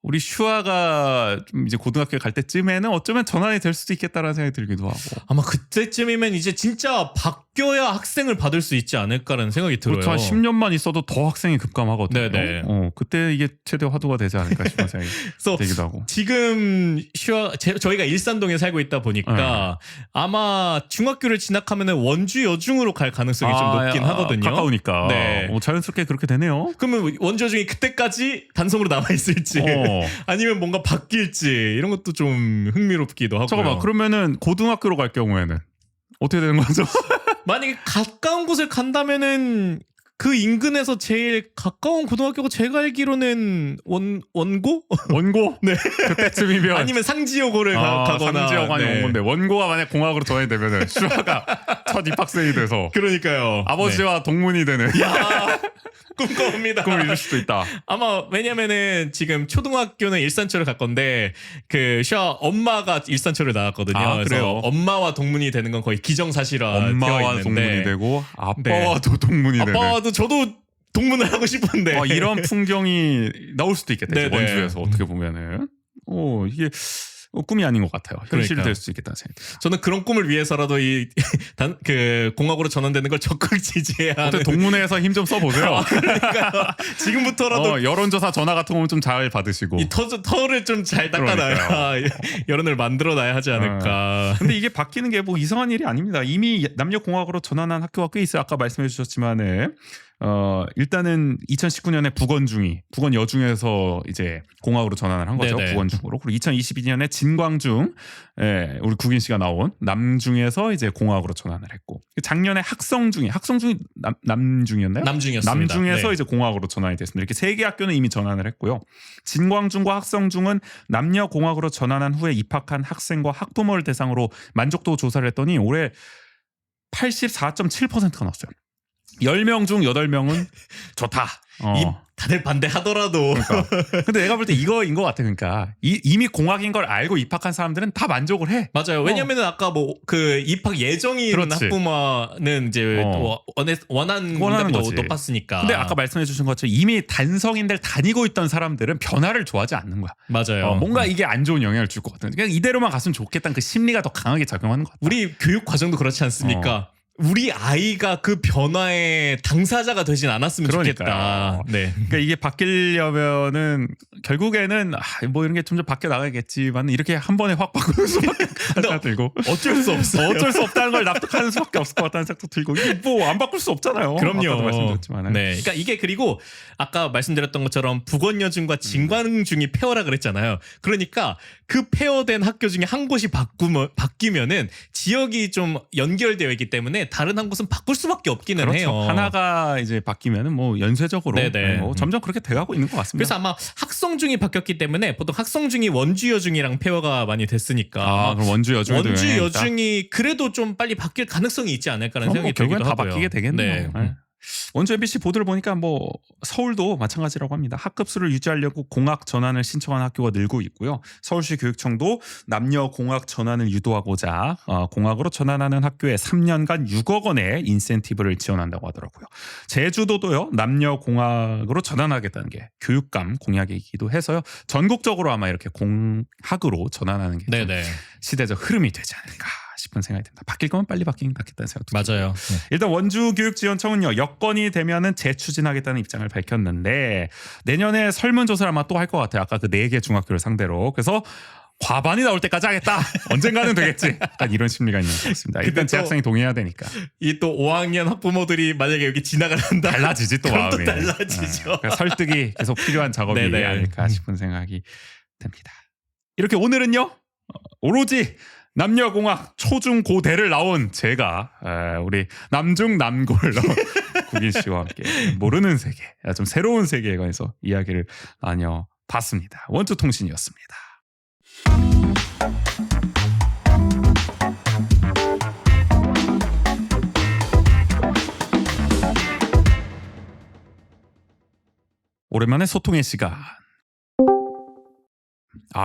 우리 슈아가 좀 이제 고등학교에 갈 때쯤에는 어쩌면 전환이 될 수도 있겠다라는 생각이 들기도 하고. 아마 그때쯤이면 이제 진짜 바뀌어야 학생을 받을 수 있지 않을까라는 생각이 들어요. 그렇죠. 한 10년만 있어도 더 학생이 급감하거든요. 네네. 그때 이게 최대 화두가 되지 않을까 싶은 생각이 그래서 들기도 하고. 지금 저희가 일산동에 살고 있다 보니까 아마 중학교를 진학하면 원주 여중으로 갈 가능성이 좀 높긴 하거든요. 가까우니까. 네. 자연스럽게 그렇게 되네요. 그러면 원주 여중이 그때까지 단성으로 남아 있을지 아니면 뭔가 바뀔지 이런 것도 좀 흥미롭기도 하고요. 잠깐만. 그러면은 고등학교로 갈 경우에는 어떻게 되는 거죠? 만약에 가까운 곳을 간다면은 그 인근에서 제일 가까운 고등학교가 제가 알기로는 원고? 원고? 네. 그때쯤이면 아니면 상지여고를 가거나. 상지여관이 네. 온 건데 원고가 만약 공학으로 전환이 되면은 슈아가 첫 입학생이 돼서 그러니까요. 아버지와 동문이 되는 야 꿈꿔옵니다. 꿈을 이룰 수도 있다. 아마 왜냐면은 지금 초등학교는 일산초를 갈 건데 그 슈아 엄마가 일산초를 나왔거든요. 아, 그래서 그래요? 엄마와 동문이 되는 건 거의 기정사실화 엄마와 되어 있는데 동문이 되고 아빠와도 동문이 되는. 아빠와도 저도 동문을 하고 싶은데 이런 풍경이 나올 수도 있겠다. 이제 네네. 원주에서 어떻게 보면은 이게 꿈이 아닌 것 같아요. 현실이 그러니까요. 될 수 있겠다는 생각이 들어요. 저는 그런 꿈을 위해서라도 그 공학으로 전환되는 걸 적극 지지해야 하는. 어떻게 동문회에서 힘 좀 써보세요. 그러니까요. 지금부터라도 여론조사 전화 같은 거 오면 좀 잘 받으시고. 이 터를 좀 잘 닦아놔야 여론을 만들어놔야 하지 않을까. 근데 이게 바뀌는 게 뭐 이상한 일이 아닙니다. 이미 남녀공학으로 전환한 학교가 꽤 있어요. 아까 말씀해 주셨지만은 일단은 2019년에 북원 여중에서 이제 공학으로 전환을 한 거죠. 네네. 북원중으로. 그리고 2022년에 진광중, 우리 국인 씨가 나온 남중에서 이제 공학으로 전환을 했고, 작년에 학성중이 남중이었나요? 남중이었습니다. 남중에서 네. 이제 공학으로 전환이 됐습니다. 이렇게 세 개 학교는 이미 전환을 했고요. 진광중과 학성중은 남녀 공학으로 전환한 후에 입학한 학생과 학부모를 대상으로 만족도 조사를 했더니 올해 84.7%가 나왔어요. 10명 중 8명은 좋다. 다들 반대하더라도 그러니까. 근데 내가 볼 때 이거인 것 같아. 그러니까 이미 공학인 걸 알고 입학한 사람들은 다 만족을 해. 맞아요. 왜냐면은 아까 뭐 그 입학 예정이 있는 그렇지. 학부모는 이제 원하는 응답이 더 거지. 높았으니까. 근데 아까 말씀해 주신 것처럼 이미 단성인들 다니고 있던 사람들은 변화를 좋아하지 않는 거야. 맞아요. 뭔가 이게 안 좋은 영향을 줄 것 같은. 그냥 이대로만 갔으면 좋겠다는 그 심리가 더 강하게 작용하는 것 같아. 우리 교육 과정도 그렇지 않습니까? 우리 아이가 그 변화의 당사자가 되진 않았으면 그러니까요. 좋겠다. 네. 그러니까 이게 바뀌려면은 결국에는 뭐 이런 게 점점 바뀌어 나가겠지만 이렇게 한 번에 확 바꾸는 수밖에 들고 어쩔 수 없어요. 어쩔 수 없다는 걸 납득하는 수밖에 없을 것 같다는 생각도 들고 이게 뭐 안 바꿀 수 없잖아요. 그럼요. 아까도 말씀드렸지만. 네. 그러니까 이게 그리고 아까 말씀드렸던 것처럼 북원여중과 진관중이 페어라 그랬잖아요. 그러니까 그 페어된 학교 중에 한 곳이 바뀌면은 지역이 좀 연결되어 있기 때문에 다른 한 곳은 바꿀 수밖에 없기는 그렇죠. 해요. 하나가 이제 바뀌면은 뭐 연쇄적으로 네네. 뭐 점점 그렇게 돼가고 있는 것 같습니다. 그래서 아마 학성중이 바뀌었기 때문에 보통 학성중이 원주여중이랑 페어가 많이 됐으니까 그럼 원주 여중에도 영향이 있다? 원주여중이 그래도 좀 빨리 바뀔 가능성이 있지 않을까라는 그럼 생각이 결국엔 들기도 다 하고요. 바뀌게 되겠네요. 네. 네. 원주 MBC 보도를 보니까 뭐 서울도 마찬가지라고 합니다. 학급수를 유지하려고 공학 전환을 신청하는 학교가 늘고 있고요. 서울시 교육청도 남녀 공학 전환을 유도하고자 공학으로 전환하는 학교에 3년간 6억 원의 인센티브를 지원한다고 하더라고요. 제주도도요. 남녀 공학으로 전환하겠다는 게 교육감 공약이기도 해서요. 전국적으로 아마 이렇게 공학으로 전환하는 게 네네. 시대적 흐름이 되지 않을까 싶은 생각이 듭니다. 바뀔 거면 빨리 바뀌긴 낫겠다는 생각도 맞아요. 일단 원주교육지원청은요 여건이 되면은 재추진하겠다는 입장을 밝혔는데 내년에 설문조사를 아마 또 할 것 같아요. 아까 그 4개 중학교를 상대로. 그래서 과반이 나올 때까지 하겠다. 언젠가는 되겠지. 약간 이런 심리가 있는 것 같습니다. 일단 재학생이 동의해야 되니까. 이 또 5학년 학부모들이 만약에 여기 지나가는다. 달라지지 또 그럼 마음이. 또 달라지죠. 그러니까 설득이 계속 필요한 작업이 네네. 아닐까 싶은 생각이 듭니다. 이렇게 오늘은요 오로지 남녀공학 초중고대를 나온 제가 우리 남중 남골로 국인 씨와 함께 모르는 세계, 좀 새로운 세계에 관해서 이야기를 나눠봤습니다. 원주통신이었습니다. 오랜만에 소통의 시간.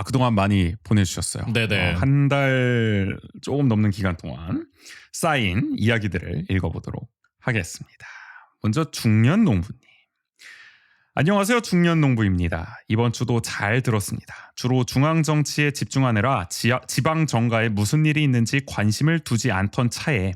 그동안 많이 보내주셨어요. 네네. 한 달 조금 넘는 기간 동안 쌓인 이야기들을 읽어보도록 하겠습니다. 먼저 중년농부님. 안녕하세요. 중년농부입니다. 이번 주도 잘 들었습니다. 주로 중앙정치에 집중하느라 지방정가에 무슨 일이 있는지 관심을 두지 않던 차에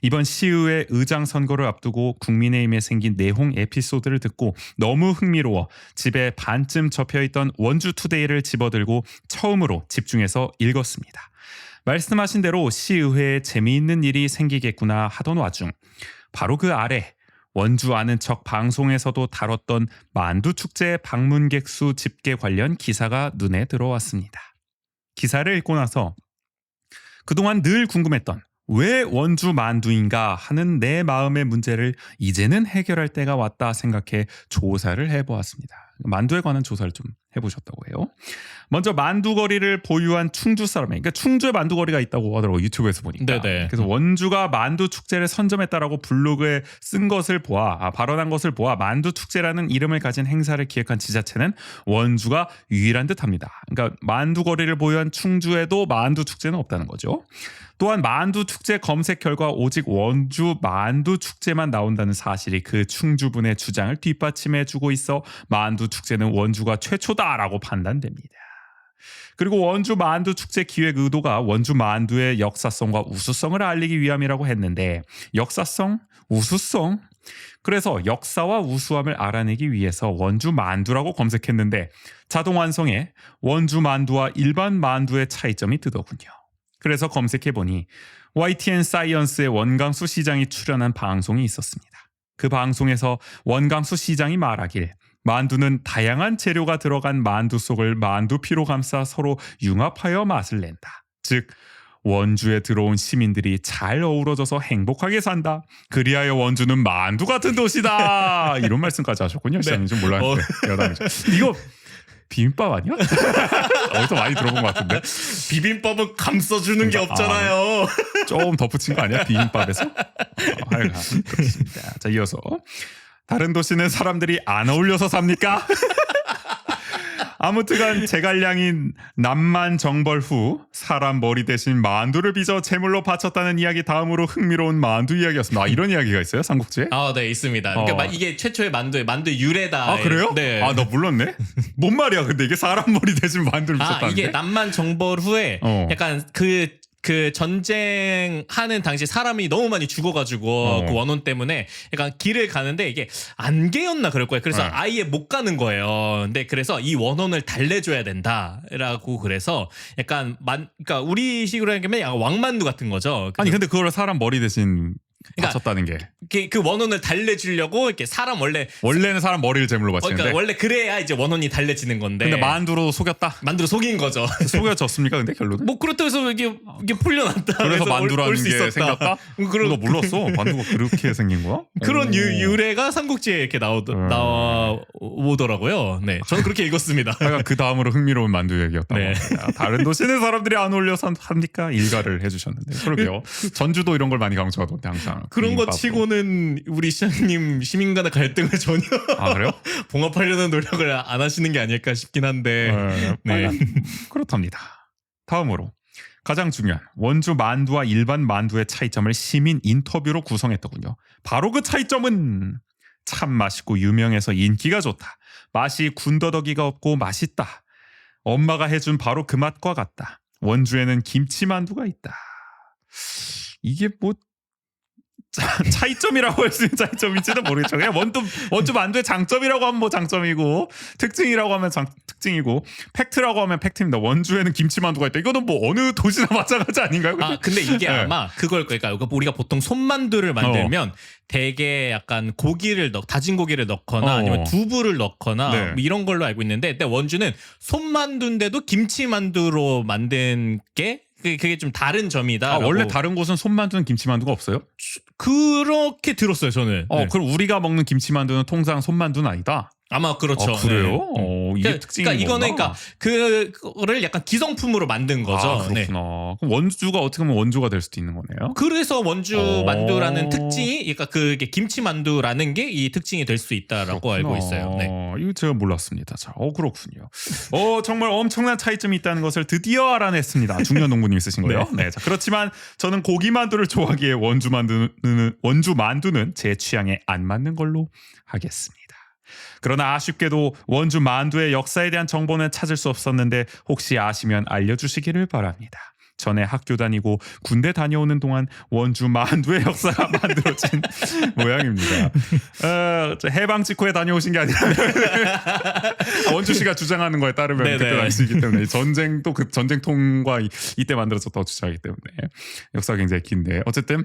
이번 시의회 의장 선거를 앞두고 국민의힘에 생긴 내홍 에피소드를 듣고 너무 흥미로워 집에 반쯤 접혀있던 원주투데이를 집어들고 처음으로 집중해서 읽었습니다. 말씀하신 대로 시의회에 재미있는 일이 생기겠구나 하던 와중 바로 그 아래 원주 아는 척 방송에서도 다뤘던 만두축제 방문객 수 집계 관련 기사가 눈에 들어왔습니다. 기사를 읽고 나서 그동안 늘 궁금했던 왜 원주 만두인가 하는 내 마음의 문제를 이제는 해결할 때가 왔다 생각해 조사를 해보았습니다. 만두에 관한 조사를 좀 해보셨다고 해요. 먼저 만두거리를 보유한 충주 사람에, 그러니까 충주에 만두거리가 있다고 하더라고요. 유튜브에서 보니까. 네네. 그래서 원주가 만두 축제를 선점했다라고 블로그에 쓴 것을 발언한 것을 보아 만두 축제라는 이름을 가진 행사를 기획한 지자체는 원주가 유일한 듯합니다. 그러니까 만두거리를 보유한 충주에도 만두 축제는 없다는 거죠. 또한 만두 축제 검색 결과 오직 원주 만두 축제만 나온다는 사실이 그 충주분의 주장을 뒷받침해주고 있어 만두 축제는 원주가 최초다라고 판단됩니다. 그리고 원주 만두 축제 기획 의도가 원주 만두의 역사성과 우수성을 알리기 위함이라고 했는데 역사성? 우수성? 그래서 역사와 우수함을 알아내기 위해서 원주 만두라고 검색했는데 자동 완성에 원주 만두와 일반 만두의 차이점이 뜨더군요. 그래서 검색해보니 YTN 사이언스의 원강수 시장이 출연한 방송이 있었습니다. 그 방송에서 원강수 시장이 말하길 만두는 다양한 재료가 들어간 만두 속을 만두피로 감싸 서로 융합하여 맛을 낸다. 즉 원주에 들어온 시민들이 잘 어우러져서 행복하게 산다. 그리하여 원주는 만두 같은 도시다. 이런 말씀까지 하셨군요. 시장님 좀 몰랐는데. 이거 비빔밥 아니야? 어디서 많이 들어본 것 같은데. 비빔밥은 감싸주는 게 없잖아요. 좀 덧붙인 거 아니야? 비빔밥에서? 하여간 그렇습니다. 자, 이어서 다른 도시는 사람들이 안 어울려서 삽니까? 아무튼간 제갈량인 남만 정벌 후 사람 머리 대신 만두를 빚어 제물로 바쳤다는 이야기 다음으로 흥미로운 만두 이야기였습니다. 이런 이야기가 있어요? 삼국지에? 네, 있습니다. 그러니까 이게 최초의 만두 유래다. 아, 그래요? 네. 아, 나 몰랐네. 뭔 말이야? 근데 이게 사람 머리 대신 만두를 빚었다는데? 이게 남만 정벌 후에 약간 그 전쟁하는 당시 사람이 너무 많이 죽어가지고 그 원혼 때문에 약간 길을 가는데 이게 안개였나 그럴 거예요. 그래서 아예 못 가는 거예요. 근데 그래서 이 원혼을 달래줘야 된다라고 그래서 약간 그러니까 우리 식으로 하면 약간 왕만두 같은 거죠. 아니 근데 그걸 사람 머리 대신 바쳤다는 게. 그 원혼을 달래주려고 이렇게 사람 원래는 사람 머리를 제물로 바치는데. 그러니까 원래 그래야 이제 원혼이 달래지는 건데. 근데 만두로 속였다. 만두로 속인 거죠. 속여졌습니까? 근데 결론은? 뭐 그렇다고 해서 이게 풀려났다. 그래서 만두라는 올수 게 있었다. 생겼다? 그거 몰랐어. 만두가 그렇게 생긴 거야? 그런 유래가 삼국지에 이렇게 나오더라고요. 네, 저는 그렇게 읽었습니다. 하여간 그 다음으로 흥미로운 만두 얘기였다. 네. 다른 도시는 사람들이 안 어울려서 합니까? 일가를 해주셨는데. 그러게요. 전주도 이런 걸 많이 강조하던데 항상. 그런 거 비빔밥으로. 치고는 우리 시장님 시민 간의 갈등을 전혀 그래요? 봉합하려는 노력을 안 하시는 게 아닐까 싶긴 한데. 네. 그렇답니다. 다음으로 가장 중요한 원주 만두와 일반 만두의 차이점을 시민 인터뷰로 구성했더군요. 바로 그 차이점은 참 맛있고 유명해서 인기가 좋다. 맛이 군더더기가 없고 맛있다. 엄마가 해준 바로 그 맛과 같다. 원주에는 김치만두가 있다. 이게 뭐 차이점이라고 할 수 있는 차이점인지는 모르겠죠. 그냥 원주 만두의 장점이라고 하면 뭐 장점이고 특징이라고 하면 특징이고 팩트라고 하면 팩트입니다. 원주에는 김치만두가 있다. 이거는 뭐 어느 도시나 마찬가지 아닌가요? 근데 이게 네. 아마 그걸 거니까 우리가 보통 손만두를 만들면 되게 약간 다진 고기를 넣거나 아니면 두부를 넣거나 네. 뭐 이런 걸로 알고 있는데 근데 원주는 손만두인데도 김치만두로 만든 게 그게 좀 다른 점이다. 원래 다른 곳은 손만두는 김치만두가 없어요? 그렇게 들었어요, 저는. 네. 그럼 우리가 먹는 김치만두는 통상 손만두는 아니다. 아마 그렇죠. 그래요? 네. 이게 특징인 그러니까 이거는 거구나. 그거를 약간 기성품으로 만든 거죠. 그렇구나. 네. 그럼 원주가 어떻게 보면 원조가 될 수도 있는 거네요. 그래서 원주 만두라는 특징이, 그러니까 그게 김치 만두라는 게 이 특징이 될 수 있다라고 그렇구나. 알고 있어요. 네. 이거 제가 몰랐습니다. 자, 그렇군요. 정말 엄청난 차이점이 있다는 것을 드디어 알아냈습니다. 중년 농부님 쓰신 거예요. 네. 자, 그렇지만 저는 고기 만두를 좋아하기에 원주 만두는 제 취향에 안 맞는 걸로 하겠습니다. 그러나 아쉽게도 원주 만두의 역사에 대한 정보는 찾을 수 없었는데 혹시 아시면 알려주시기를 바랍니다. 전에 학교 다니고 군대 다녀오는 동안 원주 만두의 역사가 만들어진 모양입니다. 해방 직후에 다녀오신 게 아니라 원주시가 주장하는 거에 따르면 네네. 그때 당시이기 때문에 전쟁도 그 전쟁통과 이때 만들어졌다고 주장하기 때문에 역사가 굉장히 긴데 어쨌든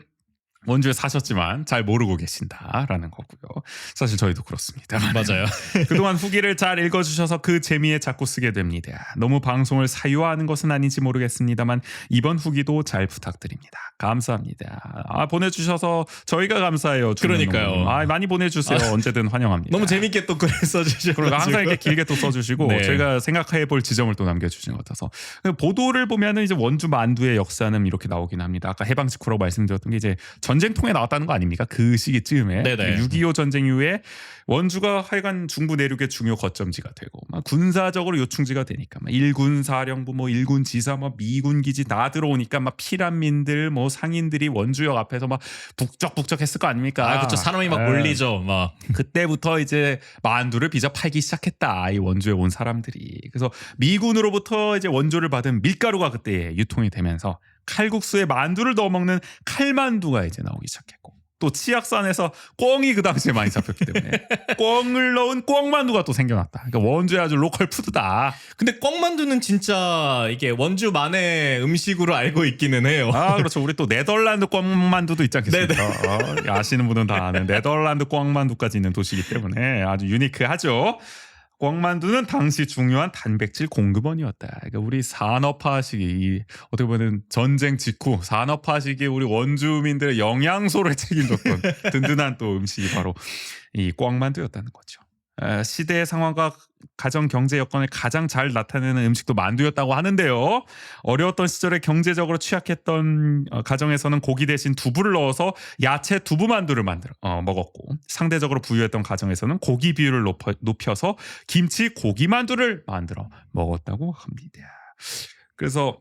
원주에 사셨지만 잘 모르고 계신다라는 거고요. 사실 저희도 그렇습니다. 맞아요. 그동안 후기를 잘 읽어주셔서 그 재미에 자꾸 쓰게 됩니다. 너무 방송을 사유화하는 것은 아닌지 모르겠습니다만 이번 후기도 잘 부탁드립니다. 감사합니다. 보내주셔서 저희가 감사해요. 그러니까요. 많이 보내주세요. 언제든 환영합니다. 너무 재밌게 또 글 써주셔서 그리고 항상 이렇게 길게 또 써주시고 네. 저희가 생각해볼 지점을 또 남겨주신 것 같아서 보도를 보면은 이제 원주 만두의 역사는 이렇게 나오긴 합니다. 아까 해방 직후라고 말씀드렸던 게 이제 전쟁통에 나왔다는 거 아닙니까? 그 시기쯤에 네네. 6.25 전쟁 이후에 원주가 하여간 중부 내륙의 중요 거점지가 되고 막 군사적으로 요충지가 되니까 막 일군 사령부 뭐 일군 지사 뭐 미군 기지 다 들어오니까 막 피란민들 뭐 상인들이 원주역 앞에서 막 북적북적했을 거 아닙니까? 그렇죠. 사람이 막 몰리죠. 막 그때부터 이제 만두를 빚어 팔기 시작했다. 이 원주에 온 사람들이. 그래서 미군으로부터 이제 원조를 받은 밀가루가 그때 유통이 되면서 칼국수에 만두를 넣어 먹는 칼만두가 이제 나오기 시작했고 또 치악산에서 꿩이 그 당시에 많이 잡혔기 때문에 꿩을 넣은 꿩만두가 또 생겨났다. 그러니까 원주의 아주 로컬 푸드다. 근데 꿩만두는 진짜 이게 원주만의 음식으로 알고 있기는 해요. 그렇죠. 우리 또 네덜란드 꿩만두도 있지 않겠습니까? 아시는 분은 다 아는 네덜란드 꿩만두까지 있는 도시이기 때문에 아주 유니크하죠. 꿩만두는 당시 중요한 단백질 공급원이었다. 그러니까 우리 산업화 시기 어떻게 보면 전쟁 직후 산업화 시기에 우리 원주민들의 영양소를 책임졌던 든든한 또 음식이 바로 이 꿩만두였다는 거죠. 시대의 상황과 가정 경제 여건을 가장 잘 나타내는 음식도 만두였다고 하는데요. 어려웠던 시절에 경제적으로 취약했던 가정에서는 고기 대신 두부를 넣어서 야채 두부 만두를 만들어 먹었고, 상대적으로 부유했던 가정에서는 고기 비율을 높여서 김치 고기 만두를 만들어 먹었다고 합니다. 그래서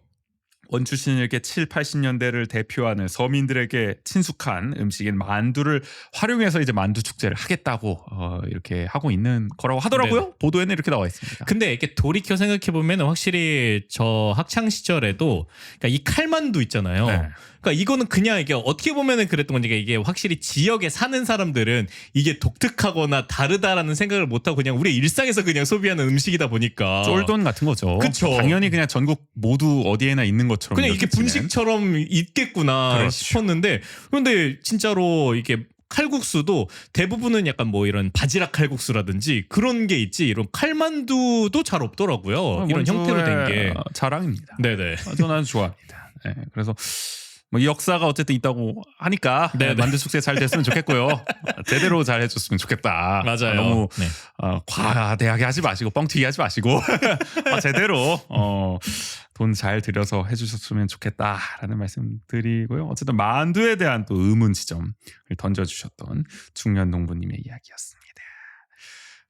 원주시는 이렇게 7, 80년대를 대표하는 서민들에게 친숙한 음식인 만두를 활용해서 이제 만두 축제를 하겠다고 이렇게 하고 있는 거라고 하더라고요. 네네. 보도에는 이렇게 나와 있습니다. 근데 이렇게 돌이켜 생각해 보면 확실히 저 학창 시절에도 그러니까 이 칼만두 있잖아요. 네. 그러니까 이거는 그냥 이게 어떻게 보면은 그랬던 건지, 이게 확실히 지역에 사는 사람들은 이게 독특하거나 다르다라는 생각을 못 하고 그냥 우리 일상에서 그냥 소비하는 음식이다 보니까 쫄돈 같은 거죠. 그쵸. 당연히 그냥 전국 모두 어디에나 있는 것처럼 그냥 이게 여겨지는. 분식처럼 있겠구나 그렇죠. 싶었는데, 그런데 진짜로 이게 칼국수도 대부분은 약간 뭐 이런 바지락 칼국수라든지 그런 게 있지, 이런 칼만두도 잘 없더라고요. 이런 형태로 된 게. 자랑입니다. 네네. 저는 아주 좋아합니다. 네, 그래서 뭐 역사가 어쨌든 있다고 하니까 네네. 만두 축제 잘 됐으면 좋겠고요. 제대로 잘 해줬으면 좋겠다. 맞아요. 너무 네. 과대하게 하지 마시고 뻥튀기 하지 마시고 제대로 돈 잘 들여서 해주셨으면 좋겠다라는 말씀 드리고요. 어쨌든 만두에 대한 또 의문 지점을 던져주셨던 중년 농부님의 이야기였습니다.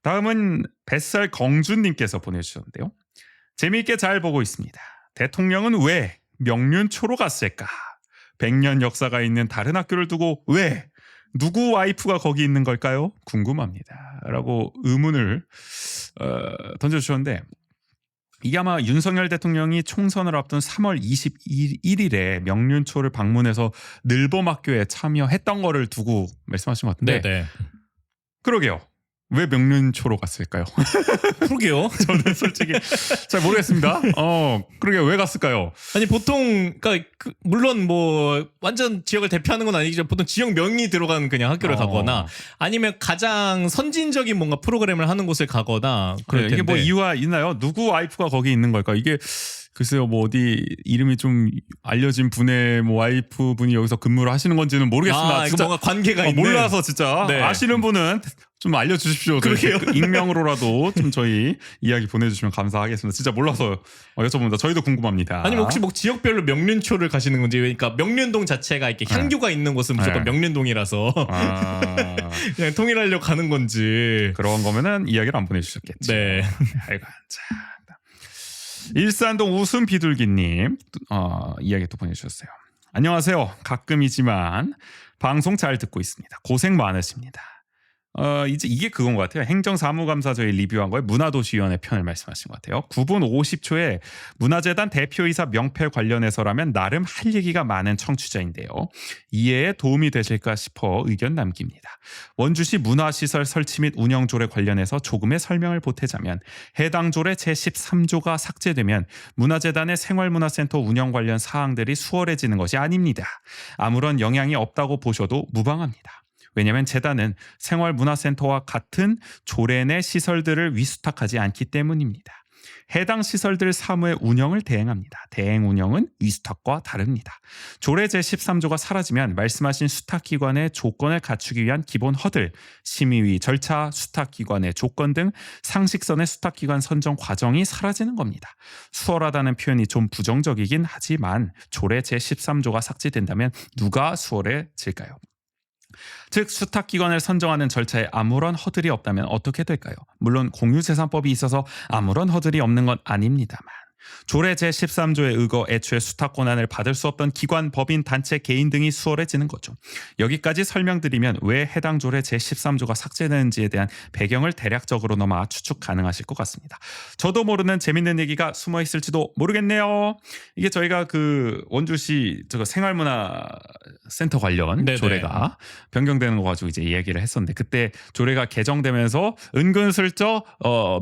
다음은 뱃살 경준님께서 보내주셨는데요. 재미있게 잘 보고 있습니다. 대통령은 왜 명륜초로 갔을까? 100년 역사가 있는 다른 학교를 두고 왜? 누구 와이프가 거기 있는 걸까요? 궁금합니다. 라고 의문을 던져주셨는데, 이게 아마 윤석열 대통령이 총선을 앞둔 3월 21일에 명륜초를 방문해서 늘봄학교에 참여했던 거를 두고 말씀하신 것 같은데, 네네. 그러게요. 왜 명륜초로 갔을까요? 그러게요. 저는 솔직히 잘 모르겠습니다. 그러게 왜 갔을까요? 아니 보통 그러니까 물론 뭐 완전 지역을 대표하는 건 아니지만 보통 지역명이 들어간 그냥 학교를 가거나 아니면 가장 선진적인 뭔가 프로그램을 하는 곳을 가거나 그럴 텐데. 이게 뭐 이유가 있나요? 누구 와이프가 거기 있는 걸까? 이게 글쎄요, 뭐 어디 이름이 좀 알려진 분의 뭐 와이프 분이 여기서 근무를 하시는 건지는 모르겠습니다. 이거 뭔가 관계가 있는. 몰라서 진짜 네. 아시는 분은 좀 알려주십시오. 그러게요. 익명으로라도 좀 저희 이야기 보내주시면 감사하겠습니다. 진짜 몰라서 여쭤봅니다. 저희도 궁금합니다. 아니면 혹시 뭐 지역별로 명륜초를 가시는 건지, 그러니까 명륜동 자체가 이렇게 향교가 있는 곳은 무조건 명륜동이라서 그냥 통일하려고 가는 건지. 그런 거면은 이야기를 안 보내주셨겠죠. 네. 아이고, 자. 일산동 웃음 비둘기님 이야기 또 보내주셨어요. 안녕하세요. 가끔이지만 방송 잘 듣고 있습니다. 고생 많으십니다. 이제 이게 그건 것 같아요. 행정사무감사 저희 리뷰한 거에 문화도시위원회 편을 말씀하신 것 같아요. 9분 50초에 문화재단 대표이사 명패 관련해서라면 나름 할 얘기가 많은 청취자인데요. 이해에 도움이 되실까 싶어 의견 남깁니다. 원주시 문화시설 설치 및 운영 조례 관련해서 조금의 설명을 보태자면, 해당 조례 제13조가 삭제되면 문화재단의 생활문화센터 운영 관련 사항들이 수월해지는 것이 아닙니다. 아무런 영향이 없다고 보셔도 무방합니다. 왜냐하면 재단은 생활문화센터와 같은 조례 내 시설들을 위수탁하지 않기 때문입니다. 해당 시설들 사무의 운영을 대행합니다. 대행 운영은 위수탁과 다릅니다. 조례 제13조가 사라지면 말씀하신 수탁기관의 조건을 갖추기 위한 기본 허들, 심의위 절차, 수탁기관의 조건 등 상식선의 수탁기관 선정 과정이 사라지는 겁니다. 수월하다는 표현이 좀 부정적이긴 하지만 조례 제13조가 삭제된다면 누가 수월해질까요? 즉 수탁기관을 선정하는 절차에 아무런 허들이 없다면 어떻게 될까요? 물론 공유재산법이 있어서 아무런 허들이 없는 건 아닙니다만, 조례 제13조에 의거 애초에 수탁 권한을 받을 수 없던 기관, 법인, 단체, 개인 등이 수월해지는 거죠. 여기까지 설명드리면 왜 해당 조례 제13조가 삭제되는지에 대한 배경을 대략적으로나마 추측 가능하실 것 같습니다. 저도 모르는 재밌는 얘기가 숨어 있을지도 모르겠네요. 이게 저희가 그 원주시 생활문화센터 관련 네네. 조례가 변경되는 거 가지고 이제 얘기를 했었는데, 그때 조례가 개정되면서 은근슬쩍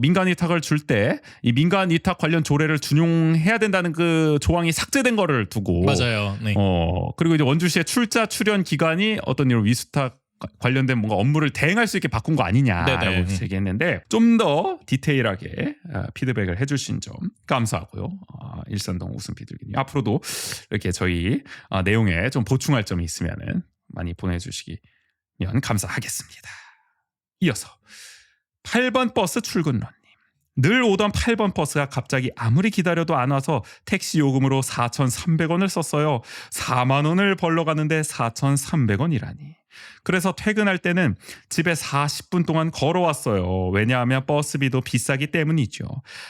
민간 위탁을 줄 때 이 민간 위탁 관련 조례를 준용해야 된다는 그 조항이 삭제된 거를 두고, 맞아요. 네. 그리고 이제 원주시의 출자 출연 기간이 어떤 이런 위수탁 관련된 뭔가 업무를 대행할 수 있게 바꾼 거 아니냐라고 네네. 얘기했는데, 좀 더 디테일하게 피드백을 해주신 점 감사하고요. 일산동 웃음 비둘기님, 앞으로도 이렇게 저희 내용에 좀 보충할 점이 있으면은 많이 보내주시면 감사하겠습니다. 이어서 8번 버스 출근런님. 늘 오던 8번 버스가 갑자기 아무리 기다려도 안 와서 택시 요금으로 4,300원을 썼어요. 4만 원을 벌러 가는데 4,300원이라니. 그래서 퇴근할 때는 집에 40분 동안 걸어왔어요. 왜냐하면 버스비도 비싸기 때문이죠.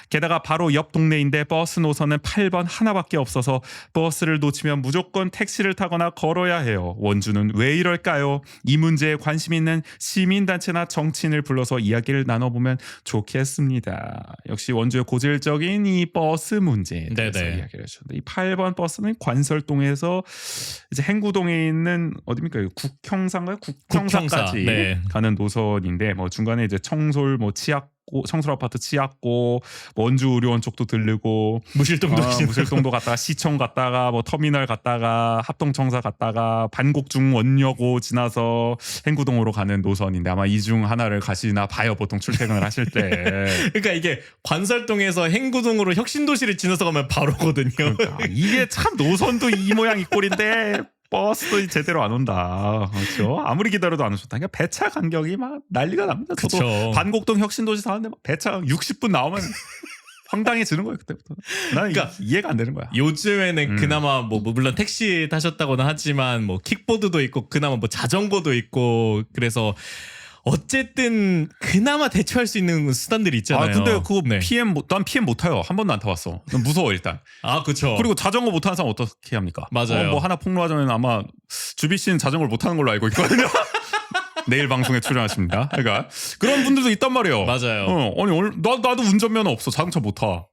게다가 바로 옆 동네인데 버스 노선은 8번 하나밖에 없어서 버스를 놓치면 무조건 택시를 타거나 걸어야 해요. 원주는 왜 이럴까요? 이 문제에 관심 있는 시민단체나 정치인을 불러서 이야기를 나눠보면 좋겠습니다. 역시 원주의 고질적인 이 버스 문제에 대해서 네네. 이야기를 해주셨는데 이 8번 버스는 관설동에서 이제 행구동에 있는 어디입니까? 국형사인가요? 국형사까지 네. 가는 노선인데 뭐 중간에 이제 청솔 뭐 치악고 청솔 아파트 치악고 원주 의료원 쪽도 들르고 무실동도 무실동도 갔다가 시청 갔다가 뭐 터미널 갔다가 합동청사 갔다가 반곡중 원여고 지나서 행구동으로 가는 노선인데 아마 이 중 하나를 가시나 봐요. 보통 출퇴근을 하실 때. 그러니까 이게 관설동에서 행구동으로 혁신도시를 지나서 가면 바로거든요. 그러니까 이게 참 노선도 이 모양 이 꼴인데 버스도 제대로 안 온다. 그렇죠. 아무리 기다려도 안 오셨다. 그러니까 배차 간격이 막 난리가 납니다. 저도 그쵸. 반곡동 혁신도시 사는데 막 배차 60분 나오면 황당해지는 거예요. 그때부터. 나는 그러니까 이해가 안 되는 거야. 요즘에는 그나마 뭐 물론 택시 타셨다고는 하지만 뭐 킥보드도 있고 그나마 뭐 자전거도 있고 그래서 어쨌든 그나마 대처할 수 있는 수단들이 있잖아요. 아 근데 그거 네. 난 PM 못 타요. 한 번도 안 타봤어. 난 무서워 일단. 아 그렇죠. 그리고 자전거 못 타는 사람 어떻게 합니까? 맞아요. 뭐 하나 폭로하자면 아마 주비 씨는 자전거를 못 타는 걸로 알고 있거든요. 내일 방송에 출연하십니다. 그러니까 그런 분들도 있단 말이에요. 맞아요. 아니 나도 운전면허 없어. 자동차 못 타.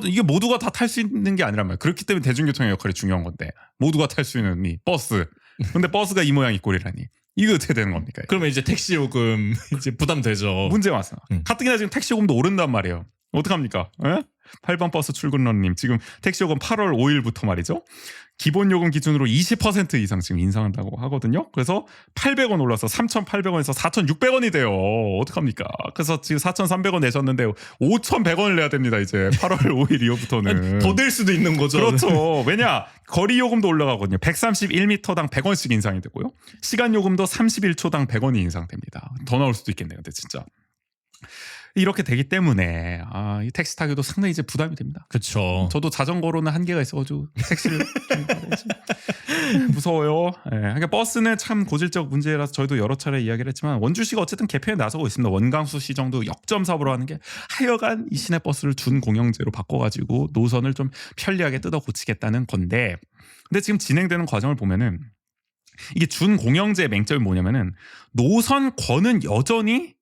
이게 모두가 다 탈 수 있는 게 아니란 말이야. 그렇기 때문에 대중교통의 역할이 중요한 건데 모두가 탈 수 있는 이 버스. 근데 버스가 이 모양 이 꼴이라니. 이거 어떻게 되는 겁니까? 그러면 이제 택시 요금 이제 부담되죠. 문제 왔어. 가뜩이나 지금 택시 요금도 오른단 말이에요. 어떡합니까? 8번 버스 출근런님 지금 택시 요금 8월 5일부터 말이죠. 기본 요금 기준으로 20% 이상 지금 인상한다고 하거든요. 그래서 800원 올라서 3,800원에서 4,600원이 돼요. 어떡합니까? 그래서 지금 4,300원 내셨는데 5,100원을 내야 됩니다. 이제 8월 5일 이후부터는. 더 될 수도 있는 거죠. 그렇죠. 왜냐? 거리 요금도 올라가거든요. 131m당 100원씩 인상이 되고요. 시간 요금도 31초당 100원이 인상됩니다. 더 나올 수도 있겠네요. 근데 진짜. 이렇게 되기 때문에 이 택시 타기도 상당히 이제 부담이 됩니다. 그렇죠. 저도 자전거로는 한계가 있어가지고 택시를 무서워요. 예, 그러니까 버스는 참 고질적 문제라서 저희도 여러 차례 이야기를 했지만 원주시가 어쨌든 개편에 나서고 있습니다. 원광수 시정도 역점 사업으로 하는 게 하여간 이 시내 버스를 준공영제로 바꿔가지고 노선을 좀 편리하게 뜯어 고치겠다는 건데, 근데 지금 진행되는 과정을 보면은 이게 준공영제의 맹점이 뭐냐면은 노선권은 여전히,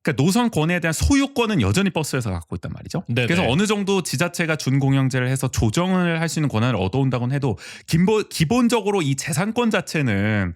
그러니까 노선권에 대한 소유권은 여전히 버스에서 갖고 있단 말이죠. 네네. 그래서 어느 정도 지자체가 준공영제를 해서 조정을 할 수 있는 권한을 얻어온다고는 해도 기본적으로 이 재산권 자체는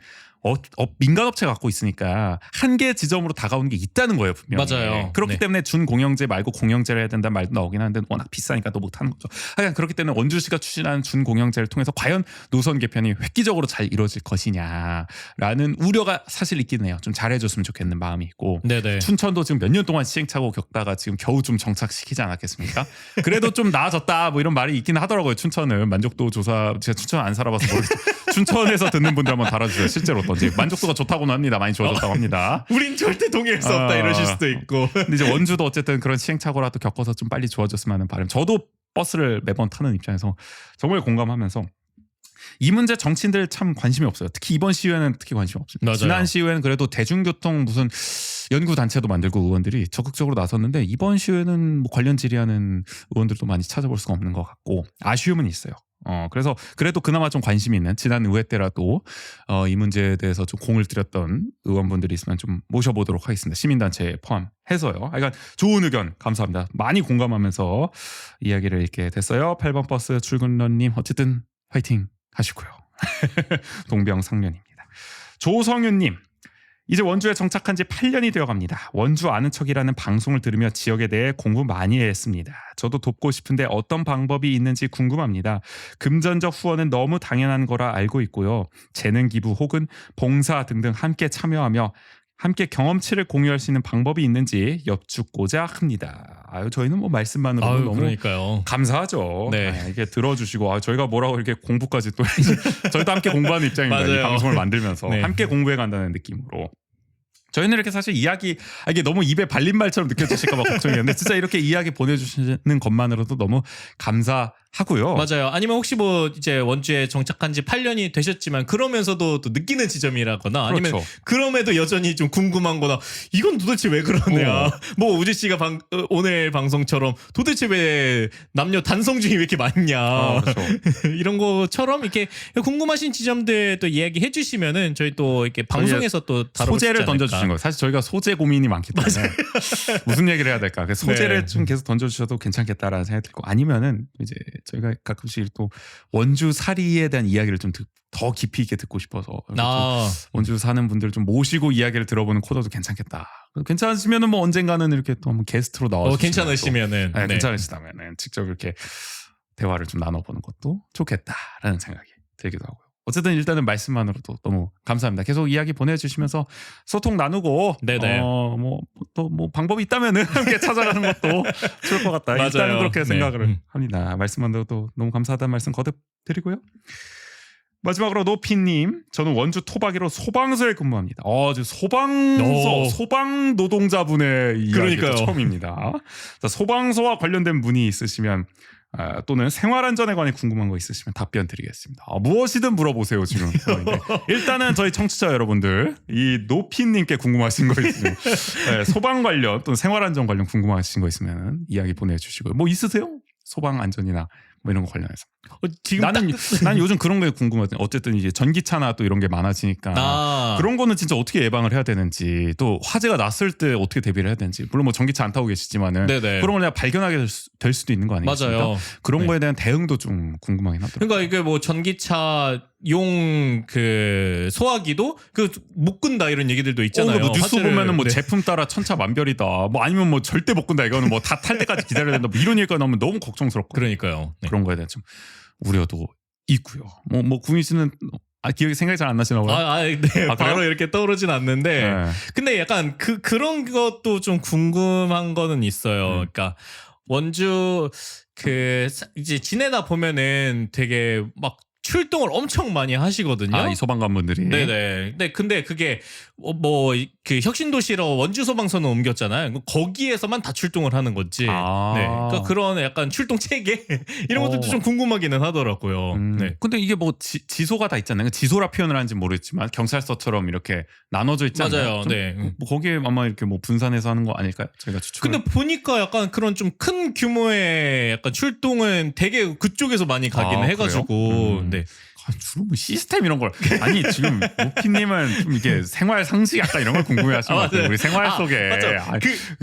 민간업체가 갖고 있으니까 한계 지점으로 다가오는 게 있다는 거예요, 분명히. 맞아요. 그렇기 네. 때문에 준공영제 말고 공영제를 해야 된다는 말도 나오긴 하는데 워낙 비싸니까 또 못하는 거죠. 하여간 그렇기 때문에 원주시가 추진하는 준공영제를 통해서 과연 노선 개편이 획기적으로 잘 이루어질 것이냐라는 우려가 사실 있긴 해요. 좀 잘해줬으면 좋겠는 마음이 있고. 네네. 춘천도 지금 몇 년 동안 시행착오 겪다가 지금 겨우 좀 정착시키지 않았겠습니까? 그래도 좀 나아졌다 뭐 이런 말이 있긴 하더라고요. 춘천은 만족도 조사, 제가 춘천 안 살아봐서 모르겠어요. 춘천에서 듣는 분들 한번 달아주세요. 실제로 어떤지. 만족도가 좋다고는 합니다. 많이 좋아졌다고 합니다. 우린 절대 동의할 수 없다 이러실 수도 있고. 근데 이제 원주도 어쨌든 그런 시행착오라도 겪어서 좀 빨리 좋아졌으면 하는 바람. 저도 버스를 매번 타는 입장에서 정말 공감하면서 이 문제 정치인들 참 관심이 없어요. 특히 이번 시위에는 특히 관심이 없습니다. 맞아요. 지난 시위에는 그래도 대중교통 무슨 연구 단체도 만들고 의원들이 적극적으로 나섰는데 이번 시위에는 뭐 관련 질의하는 의원들도 많이 찾아볼 수가 없는 것 같고 아쉬움은 있어요. 그래서 그래도 그나마 좀 관심이 있는 지난 의회 때라도 이 문제에 대해서 좀 공을 들였던 의원분들이 있으면 좀 모셔보도록 하겠습니다. 시민단체 포함해서요. 그러니까 좋은 의견 감사합니다. 많이 공감하면서 이야기를 이렇게 됐어요. 8번 버스 출근런님 어쨌든 화이팅 하시고요. 동병상련입니다. 조성윤님. 이제 원주에 정착한 지 8년이 되어갑니다. 원주 아는 척이라는 방송을 들으며 지역에 대해 공부 많이 했습니다. 저도 돕고 싶은데 어떤 방법이 있는지 궁금합니다. 금전적 후원은 너무 당연한 거라 알고 있고요. 재능 기부 혹은 봉사 등등 함께 참여하며 함께 경험치를 공유할 수 있는 방법이 있는지 여쭙고자 합니다. 저희는 뭐 말씀만으로도 너무 그러니까요. 감사하죠. 네. 이렇게 들어주시고 저희가 뭐라고 이렇게 공부까지 또 저희도 함께 공부하는 입장입니다. 이 맞아요. 방송을 만들면서 네. 함께 공부해 간다는 느낌으로. 저희는 이렇게 사실 이야기 이게 너무 입에 발린 말처럼 느껴지실까봐 걱정이었는데 진짜 이렇게 이야기 보내주시는 것만으로도 너무 감사하고요. 맞아요. 아니면 혹시 뭐 이제 원주에 정착한 지 8년이 되셨지만 그러면서도 또 느끼는 지점이라거나 아니면 그렇죠. 그럼에도 여전히 좀 궁금한거나 이건 도대체 왜 그러냐. 뭐 우지 씨가 오늘 방송처럼 도대체 왜 남녀 단성주의 왜 이렇게 많냐. 그렇죠. 이런 것처럼 이렇게 궁금하신 지점들 또 이야기해 주시면은 저희 또 이렇게 방송에서 또 다뤄볼 수 있지 소재를 않을까. 던져주신 거예요. 사실 저희가 소재 고민이 많기 때문에 무슨 얘기를 해야 될까. 그래서 소재를 네. 좀 계속 던져주셔도 괜찮겠다라는 생각이 들고 아니면은 이제 저희가 가끔씩 또 원주 사리에 대한 이야기를 좀 더 깊이 있게 듣고 싶어서 원주 사는 분들 좀 모시고 이야기를 들어보는 코너도 괜찮겠다. 괜찮으시면은 뭐 언젠가는 이렇게 또 한번 게스트로 나와주시면 괜찮으시면은 네, 괜찮으시다면은 직접 이렇게 대화를 좀 나눠보는 것도 좋겠다라는 생각이 들기도 하고요. 어쨌든 일단은 말씀만으로도 너무 감사합니다. 계속 이야기 보내주시면서 소통 나누고 네네. 또 뭐 방법이 있다면은 함께 찾아가는 것도 좋을 것 같다. 맞아요. 일단은 그렇게 네. 생각을 합니다. 말씀만으로도 너무 감사하다는 말씀 거듭 드리고요. 마지막으로 노피님, 저는 원주 토박이로 소방서에 근무합니다. 소방 노동자분의 이야기도 그러니까요. 처음입니다. 자, 소방서와 관련된 문의 있으시면 또는 생활안전에 관해 궁금한 거 있으시면 답변 드리겠습니다. 무엇이든 물어보세요 지금. 일단은 저희 청취자 여러분들 이 노피님께 궁금하신 거 있으면 소방 관련 또는 생활안전 관련 궁금하신 거 있으면 이야기 보내주시고요. 뭐 있으세요? 소방 안전이나 뭐 이런 거 관련해서. 지금 나는 요즘 그런 게 궁금하거든요. 어쨌든 이제 전기차나 또 이런 게 많아지니까 그런 거는 진짜 어떻게 예방을 해야 되는지 또 화재가 났을 때 어떻게 대비를 해야 되는지 물론 뭐 전기차 안 타고 계시지만은 네네. 그런 걸 내가 발견하게 될 수도 있는 거 아니겠습니까? 맞아요. 그런 네. 거에 대한 대응도 좀 궁금하긴 하더라고요. 그러니까 이게 뭐 전기차 용 그 소화기도 그 못 끈다 이런 얘기들도 있잖아요. 뭐 뉴스 화재를- 보면은 뭐 네. 제품 따라 천차만별이다. 뭐 아니면 뭐 절대 못 끈다. 이거는 뭐 다 탈 때까지 기다려야 된다. 뭐 이런 얘기가 나오면 너무 걱정스럽고 그러니까요. 네. 그런 거에 대한 좀 우려도 있고요. 뭐 구민 씨는 기억이 생각이 잘 안 나시나 봐요. 네. 아, 바로 그래요? 이렇게 떠오르진 않는데 네. 근데 약간 그런 것도 좀 궁금한 거는 있어요. 그러니까 원주 이제 지내다 보면은 되게 막 출동을 엄청 많이 하시거든요. 이 소방관분들이. 네네. 근데 그게 그 혁신도시로 원주 소방서는 옮겼잖아요. 거기에서만 다 출동을 하는 거지. 네. 그러니까 그런 약간 출동 체계 이런 것들도 좀 궁금하기는 하더라고요. 네. 근데 이게 뭐 지소가 다 있잖아요. 지소라 표현을 하는지 모르겠지만 경찰서처럼 이렇게 나눠져 있잖아요. 맞아요. 네. 뭐 거기에 아마 이렇게 뭐 분산해서 하는 거 아닐까요? 저희가 추측을. 근데 보니까 약간 그런 좀 큰 규모의 약간 출동은 되게 그쪽에서 많이 가기는 해가지고. 네. 주로 뭐 시스템 이런 걸 아니 지금 오피님은 좀 이게 생활 상식 약간 이런 걸 궁금해하시는 것 같아요. 우리 생활 속에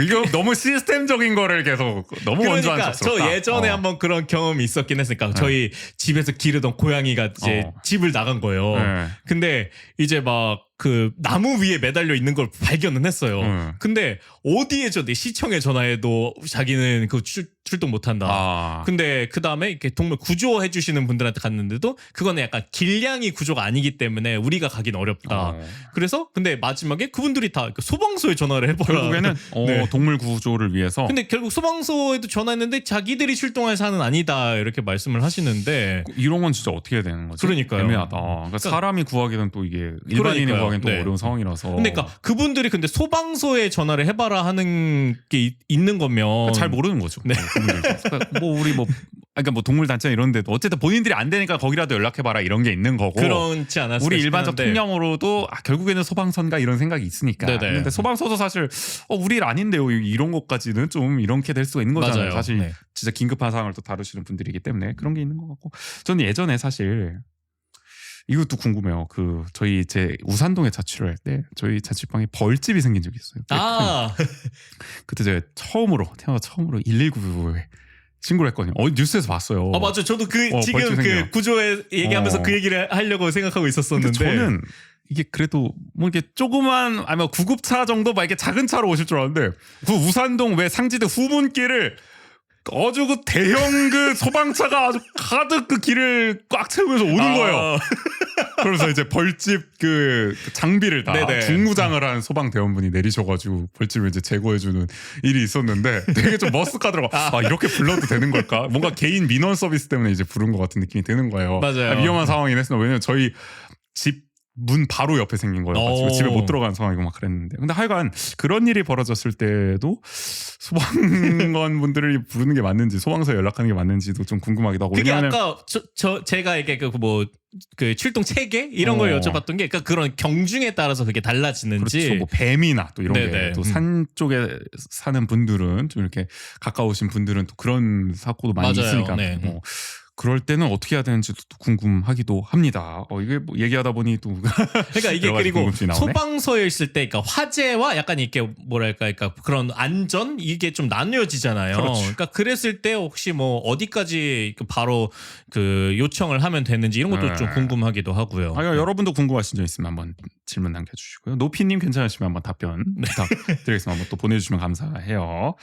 이거 너무 시스템적인 거를 계속 너무 원조한 그러니까 척스럽다. 저 예전에 한번 그런 경험이 있었긴 했으니까 저희 집에서 기르던 고양이가 이제 집을 나간 거예요. 근데 이제 막 그 나무 위에 매달려 있는 걸 발견은 했어요. 근데 어디에 시청에 전화해도 자기는 그 출동 못한다. 근데 그 다음에 이렇게 동물 구조해 주시는 분들한테 갔는데도 그거는 약간 길냥이 구조가 아니기 때문에 우리가 가긴 어렵다. 그래서 근데 마지막에 그분들이 다 소방서에 전화를 해보라. 결국에는 네. 동물 구조를 위해서. 근데 결국 소방서에도 전화했는데 자기들이 출동할 사안은 아니다 이렇게 말씀을 하시는데 이런 건 진짜 어떻게 해야 되는 거지? 그러니까요. 애매하다. 그러니까 사람이 구하기는 또 이게 일반인이 구하기는 또 네. 어려운 상황이라서. 그러니까 그분들이 근데 소방서에 전화를 해봐라 하는 게 있는 거면 잘 모르는 거죠. 네. 그러니까 뭐 우리 그러니까 뭐 동물 단체 이런데도 어쨌든 본인들이 안 되니까 거기라도 연락해봐라 이런 게 있는 거고. 그렇지 않았을까 우리 일반적 싶긴 한데. 통념으로도 결국에는 소방서인가 이런 생각이 있으니까. 네네. 근데 소방서도 사실 우리 일 아닌데요. 이런 것까지는 좀 이렇게 될 수가 있는 거잖아요. 맞아요. 사실 네. 진짜 긴급한 상황을 또 다루시는 분들이기 때문에 그런 게 있는 것 같고. 저는 예전에 사실 이것도 궁금해요. 저희 제 우산동에 자취를 할 때 저희 자취방에 벌집이 생긴 적이 있어요. 그때 제가 태어나 처음으로 119에 신고를 했거든요. 뉴스에서 봤어요. 맞죠. 저도 지금 벌집 생겨. 그 구조에 얘기하면서 그 얘기를 하려고 생각하고 있었었는데. 근데 저는 이게 그래도 뭐 이게 조그만 아니면 구급차 정도 막 이렇게 작은 차로 오실 줄 알았는데 그 우산동 왜 상지대 후문길을 아주 그 대형 그 소방차가 아주 가득 그 길을 꽉 채우면서 오는 거예요. 그래서 이제 벌집 그 장비를 다 네네. 중무장을 한 소방 대원분이 내리셔가지고 벌집을 이제 제거해주는 일이 있었는데 되게 좀 머쓱하더라고. 이렇게 불러도 되는 걸까? 뭔가 개인 민원 서비스 때문에 이제 부른 것 같은 느낌이 드는 거예요. 맞아요. 위험한 상황이긴 했으나 왜냐면 저희 집 문 바로 옆에 생긴 거여가지고 오. 집에 못 들어가는 상황이고 막 그랬는데 근데 하여간 그런 일이 벌어졌을 때도 소방관 분들을 부르는 게 맞는지 소방서에 연락하는 게 맞는지도 좀 궁금하기도 하고 그게 왜냐하면 아까 제가 이게 그 출동 체계 이런 걸 여쭤봤던 게 그러니까 그런 경중에 따라서 그게 달라지는지. 그렇죠. 뭐 뱀이나 또 이런 네네. 게 또 산 쪽에 사는 분들은 좀 이렇게 가까우신 분들은 또 그런 사고도 많이 맞아요. 있으니까 네. 뭐 그럴 때는 어떻게 해야 되는지도 또 궁금하기도 합니다. 이게 뭐 얘기하다 보니 또 그러니까 이게 여러 가지 그리고 궁금증이 나오네. 소방서에 있을 때, 그러니까 화재와 약간 이렇게 뭐랄까, 그러니까 그런 안전 이게 좀 나뉘어지잖아요. 그렇죠. 그러니까 그랬을 때 혹시 뭐 어디까지 바로 그 요청을 하면 되는지 이런 것도 네. 좀 궁금하기도 하고요. 여러분도 궁금하신 점 있으면 한번 질문 남겨주시고요. 노피님 괜찮으시면 한번 답변 부탁드리겠습니다. 한번 또 보내주시면 감사해요.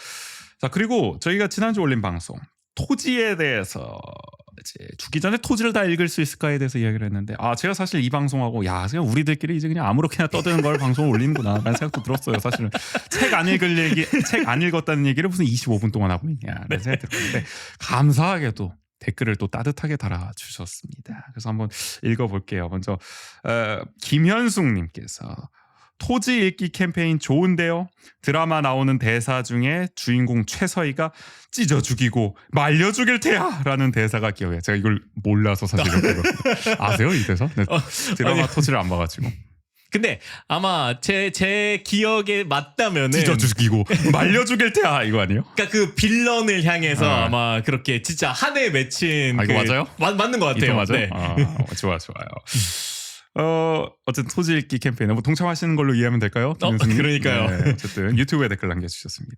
자 그리고 저희가 지난주 올린 방송 토지에 대해서 이제 죽기 전에 토지를 다 읽을 수 있을까에 대해서 이야기를 했는데 제가 사실 이 방송하고 그냥 우리들끼리 이제 그냥 아무렇게나 떠드는 걸 방송을 올리는구나라는 생각도 들었어요. 사실은 책 안 읽었다는 얘기를 무슨 25분 동안 하고 있냐라는 생각이 들었는데 감사하게도 댓글을 또 따뜻하게 달아주셨습니다. 그래서 한번 읽어볼게요. 먼저 김현숙님께서 토지 읽기 캠페인 좋은데요. 드라마 나오는 대사 중에 주인공 최서희가 찢어 죽이고 말려 죽일 테야 라는 대사가 기억해요. 제가 이걸 몰라서 사실 아세요 이 대사? 네, 드라마 아니. 토지를 안 봐가지고 근데 아마 제 기억에 맞다면은 찢어 죽이고 말려 죽일 테야 이거 아니에요? 그러니까 그 빌런을 향해서 아. 아마 그렇게 진짜 한에 맺힌 이거 맞아요? 맞는 것 같아요. 이거 맞아요? 네. 좋아요. 어쨌든 토지 읽기 캠페인에 뭐 동참하시는 걸로 이해하면 될까요? 김현숙님? 그러니까요. 네, 어쨌든 유튜브에 댓글 남겨주셨습니다.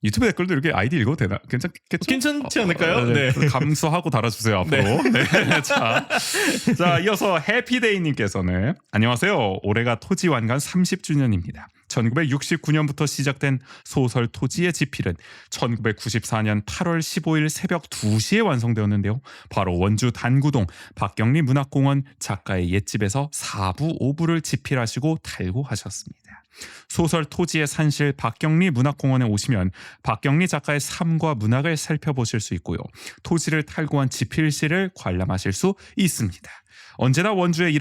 유튜브 댓글도 이렇게 아이디 읽어도 되나? 괜찮겠죠? 괜찮지 않을까요? 네. 네. 감수하고 달아주세요 앞으로. 네. 자, 이어서 해피데이님께서는 안녕하세요. 올해가 토지 완간 30주년입니다. 1969년부터 시작된 소설 토지의 지필은 1994년 8월 15일 새벽 2시에 완성되었는데요. 바로 원주 단구동 박경리 문학공원 작가의 옛집에서 4부 5부를 지필하시고 탈고하셨습니다. 소설 토지의 산실 박경리 문학공원에 오시면 박경리 작가의 삶과 문학을 살펴보실 수 있고요. 토지를 탈고한 지필시를 관람하실 수 있습니다. 언제나 원주의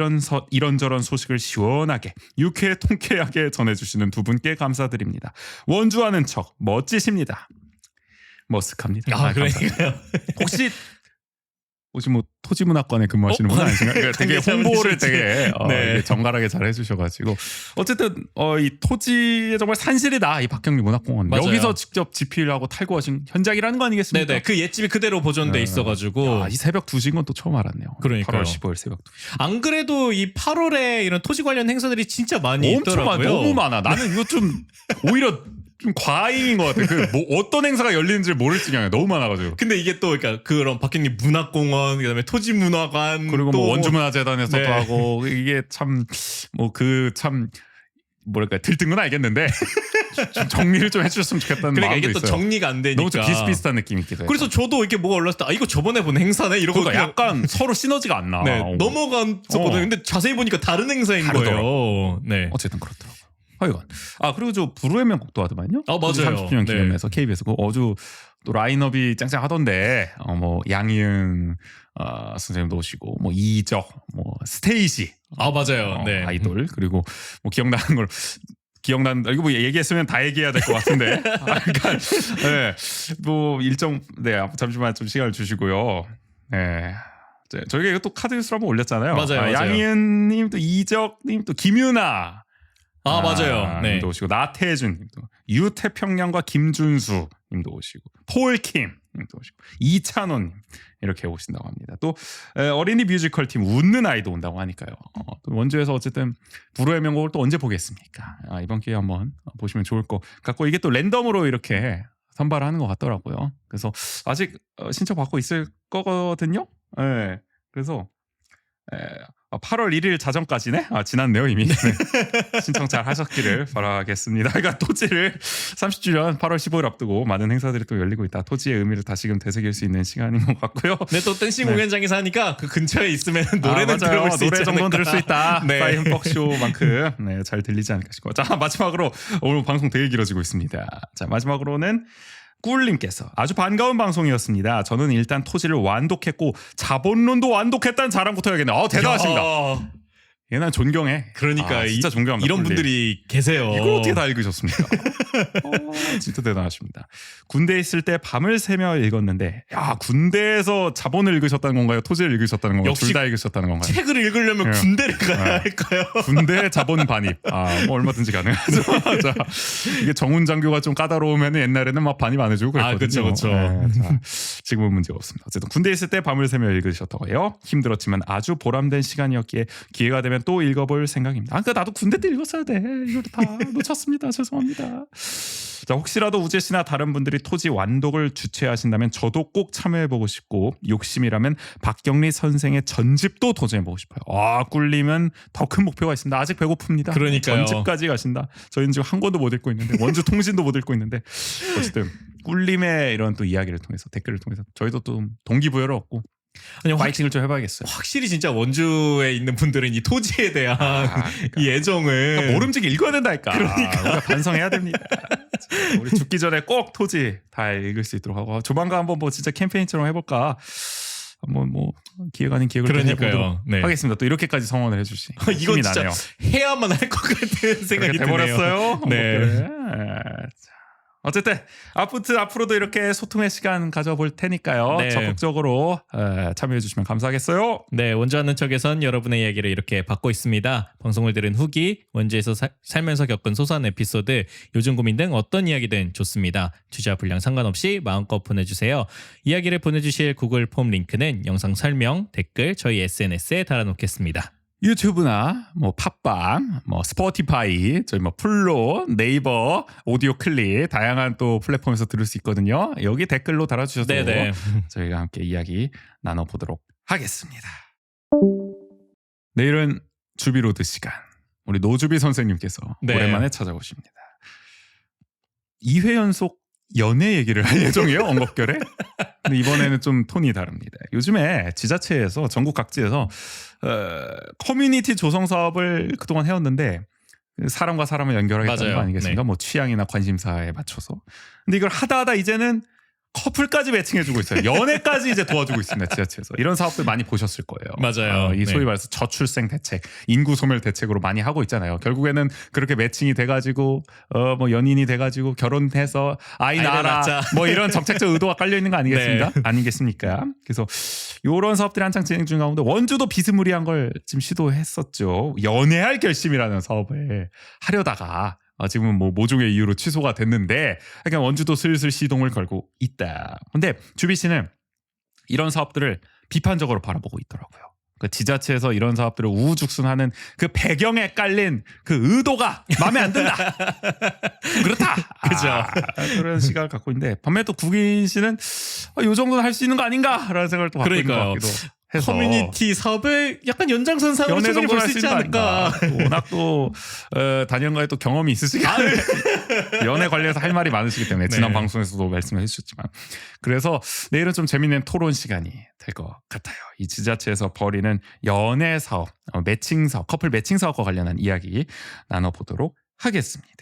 이런저런 소식을 시원하게 유쾌 통쾌하게 전해주시는 두 분께 감사드립니다. 원주 아는 척 멋지십니다. 머쓱합니다. 그러니까요. 혹시 뭐 토지문학관에 근무하시는 분 아니신가요? 그러니까 되게 홍보를 되게 네. 정갈하게 잘 해주셔가지고 어쨌든 이 토지에 정말 산실이다 이 박경리 문학공원 맞아요. 여기서 직접 지필하고 탈고하신 현장이라는 거 아니겠습니까? 네네. 그 옛집이 그대로 보존돼 있어가지고. 이 새벽 2시인 건 또 처음 알았네요. 그러니까요. 8월 15일 새벽 2시. 안 그래도 이 8월에 이런 토지 관련 행사들이 진짜 많이 엄청 있더라고요. 너무 많아. 나는 이거 좀 오히려 좀 과잉인 것 같아. 어떤 행사가 열리는지 모를 지경이야. 너무 많아가지고. 근데 이게 또 그러니까 그런 박경리 문학공원 그다음에 토지문화관 그리고 또 뭐 원주문화재단에서도 네. 하고 이게 참 뭐랄까 들뜬 건 알겠는데 좀 정리를 좀 해주셨으면 좋겠다는 그러니까 마음도 이게 또 있어요. 정리가 안 되니까 너무 좀 비슷비슷한 느낌이 있기도 해요. 그래서 저도 이렇게 뭐가 올랐을 때 이거 저번에 본 행사네 이러고 그러니까 그냥 약간 서로 시너지가 안 나. 넘어갔었거든요. 근데 자세히 보니까 다른 행사인 거예요. 네. 어쨌든 그렇더라고요. 하여간 그리고 저 불후의 명곡도 하더만요. 맞아요. 30주년 네. 기념해서 KBS 어주 또 라인업이 짱짱하던데 뭐 양희은 선생님도 오시고 뭐 이적 뭐 스테이시 맞아요. 네. 아이돌 그리고 뭐 기억나는 이거 뭐 얘기했으면 다 얘기해야 될 것 같은데 그러니까 뭐 일정 잠시만 좀 시간을 주시고요. 네. 저희가 이거 또 카드 뉴스로 한번 올렸잖아요. 맞아요. 양희은님 또 이적님 또 김유나 맞아요. 네. 님도 오시고 나태준님도 유태평양과 김준수 님도 오시고 폴킴 님도 오시고 이찬원님 이렇게 오신다고 합니다. 또 어린이 뮤지컬 팀 웃는 아이도 온다고 하니까요. 또 원주에서 어쨌든 불후의 명곡을 또 언제 보겠습니까? 이번 기회에 한번 보시면 좋을 것 같고 이게 또 랜덤으로 이렇게 선발하는 것 같더라고요. 그래서 아직 신청 받고 있을 거거든요. 네. 그래서 8월 1일 자정까지네? 지났네요 이미. 네. 신청 잘 하셨기를 바라겠습니다. 그러니까 토지를 30주년 8월 15일 앞두고 많은 행사들이 또 열리고 있다. 토지의 의미를 다시금 되새길 수 있는 시간인 것 같고요. 근데 또 댄싱 공연장에서 하니까 그 근처에 있으면 노래는 들어볼 수 있지 노래 정도는 들을 수 있다. 네. 파이 흠뻑쇼만큼 잘 들리지 않을까 싶고. 자 마지막으로 오늘 방송 되게 길어지고 있습니다. 자 마지막으로는 꿀님께서 아주 반가운 방송이었습니다. 저는 일단 토지를 완독했고 자본론도 완독했다는 자랑부터 해야겠네요. 대단하십니다. 얘 난 존경해. 그러니까 진짜 존경합니다. 이런 꿀리. 분들이 계세요. 이걸 어떻게 다 읽으셨습니까? 진짜 대단하십니다. 군대에 있을 때 밤을 새며 읽었는데, 야 군대에서 자본을 읽으셨다는 건가요? 토지를 읽으셨다는 건가요? 역시 둘 다 읽으셨다는 건가요? 책을 읽으려면 예. 군대를 가야 할까요? 군대 자본 반입. 뭐 얼마든지 가능하죠. 자, 이게 정훈 장교가 좀 까다로우면 옛날에는 막 반입 안 해주고 그랬거든요. 그쵸. 자, 지금은 문제가 없습니다. 어쨌든 군대에 있을 때 밤을 새며 읽으셨다고요. 힘들었지만 아주 보람된 시간이었기에 기회가 되면 또 읽어볼 생각입니다. 그러니까 나도 군대 때 읽었어야 돼. 이걸 다 놓쳤습니다. 죄송합니다. 자, 혹시라도 우재 씨나 다른 분들이 토지 완독을 주최하신다면 저도 꼭 참여해보고 싶고 욕심이라면 박경리 선생의 전집도 도전해보고 싶어요. 꿀리면 더 큰 목표가 있습니다. 아직 배고픕니다. 그러니까요. 전집까지 가신다. 저희는 지금 한 권도 못 읽고 있는데 원주 통신도 못 읽고 있는데 어쨌든 꿀림의 이런 또 이야기를 통해서 댓글을 통해서 저희도 또 동기부여를 얻고 아니, 파이팅을 좀 해봐야겠어요. 확실히 진짜 원주에 있는 분들은 이 토지에 대한 그러니까. 이 애정을 그러니까 모름지기 읽어야 된다니까. 우리가 반성해야 됩니다. 우리 죽기 전에 꼭 토지 다 읽을 수 있도록 하고 조만간 한번 뭐 진짜 캠페인처럼 해볼까. 한번 뭐 기회가 아닌 기획을 해보도록 네. 하겠습니다. 또 이렇게까지 성원을 해주시. 이거 힘이 진짜 나네요. 해야만 할 것 같은 생각이 드네요. 돼버렸어요. 네. 그래. 자, 어쨌든 앞으로도 이렇게 소통의 시간 가져볼 테니까요. 네. 적극적으로 참여해 주시면 감사하겠어요. 네, 원주하는 척에선 여러분의 이야기를 이렇게 받고 있습니다. 방송을 들은 후기, 원주에서 살면서 겪은 소소한 에피소드, 요즘 고민 등 어떤 이야기든 좋습니다. 주제와 분량 상관없이 마음껏 보내주세요. 이야기를 보내주실 구글 폼 링크는 영상 설명, 댓글, 저희 SNS에 달아놓겠습니다. 유튜브나 뭐 팟빵, 뭐 스포티파이, 저희 뭐 플로, 네이버, 오디오 클립 다양한 또 플랫폼에서 들을 수 있거든요. 여기 댓글로 달아주셔도 네네. 저희가 함께 이야기 나눠보도록 하겠습니다. 내일은 주비로드 시간. 우리 노주비 선생님께서 네. 오랜만에 찾아오십니다. 2회 연속 연애 얘기를 할 예정이에요. 언급결에. 근데 이번에는 좀 톤이 다릅니다. 요즘에 지자체에서 전국 각지에서 커뮤니티 조성 사업을 그동안 해왔는데 사람과 사람을 연결하겠다는 맞아요. 거 아니겠습니까? 네. 뭐 취향이나 관심사에 맞춰서. 근데 이걸 하다 이제는 커플까지 매칭해주고 있어요. 연애까지 이제 도와주고 있습니다. 지자체에서. 이런 사업들 많이 보셨을 거예요. 맞아요. 이 소위 네. 말해서 저출생 대책, 인구 소멸 대책으로 많이 하고 있잖아요. 결국에는 그렇게 매칭이 돼가지고 뭐 연인이 돼가지고 결혼해서 아이 아이를 낳아라 낳자. 뭐 이런 정책적 의도가 깔려 있는 거 아니겠습니까? 네. 아니겠습니까? 그래서 이런 사업들이 한창 진행 중인 가운데 원주도 비스무리한 걸 지금 시도했었죠. 연애할 결심이라는 사업을 하려다가 지금은 뭐 모종의 이유로 취소가 됐는데 그러니까 원주도 슬슬 시동을 걸고 있다. 근데 주비 씨는 이런 사업들을 비판적으로 바라보고 있더라고요. 그 지자체에서 이런 사업들을 우후죽순하는 그 배경에 깔린 그 의도가 마음에 안 든다. 그렇다. 그죠. 그런 시각을 갖고 있는데 반면에 또 국인 씨는 이 정도는 할 수 있는 거 아닌가라는 생각을 또 갖고 있는 것 그러니까요. 같기도 해서 커뮤니티 사업을 약간 연장선상으로 연애 충분히 정도는 볼 할 수 수 있지 있는 거 않을까. 아닌가. 또 워낙 또 단연가에 또 경험이 있으시니까 연애 관련해서 할 말이 많으시기 때문에 지난 네. 방송에서도 말씀을 해주셨지만 그래서 내일은 좀 재밌는 토론 시간이 될 것 같아요. 이 지자체에서 벌이는 연애 사업, 매칭 사업, 커플 매칭 사업과 관련한 이야기 나눠보도록 하겠습니다.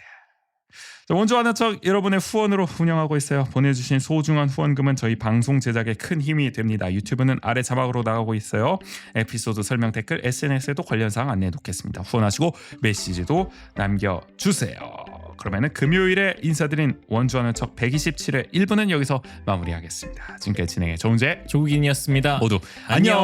원주하는 척 여러분의 후원으로 운영하고 있어요. 보내주신 소중한 후원금은 저희 방송 제작에 큰 힘이 됩니다. 유튜브는 아래 자막으로 나가고 있어요. 에피소드 설명 댓글 SNS에도 관련 사항 안내해 놓겠습니다. 후원하시고 메시지도 남겨주세요. 그러면은 금요일에 인사드린 원주하는 척 127회 1부는 여기서 마무리하겠습니다. 지금까지 진행의 정재 조국인이었습니다. 모두 안녕.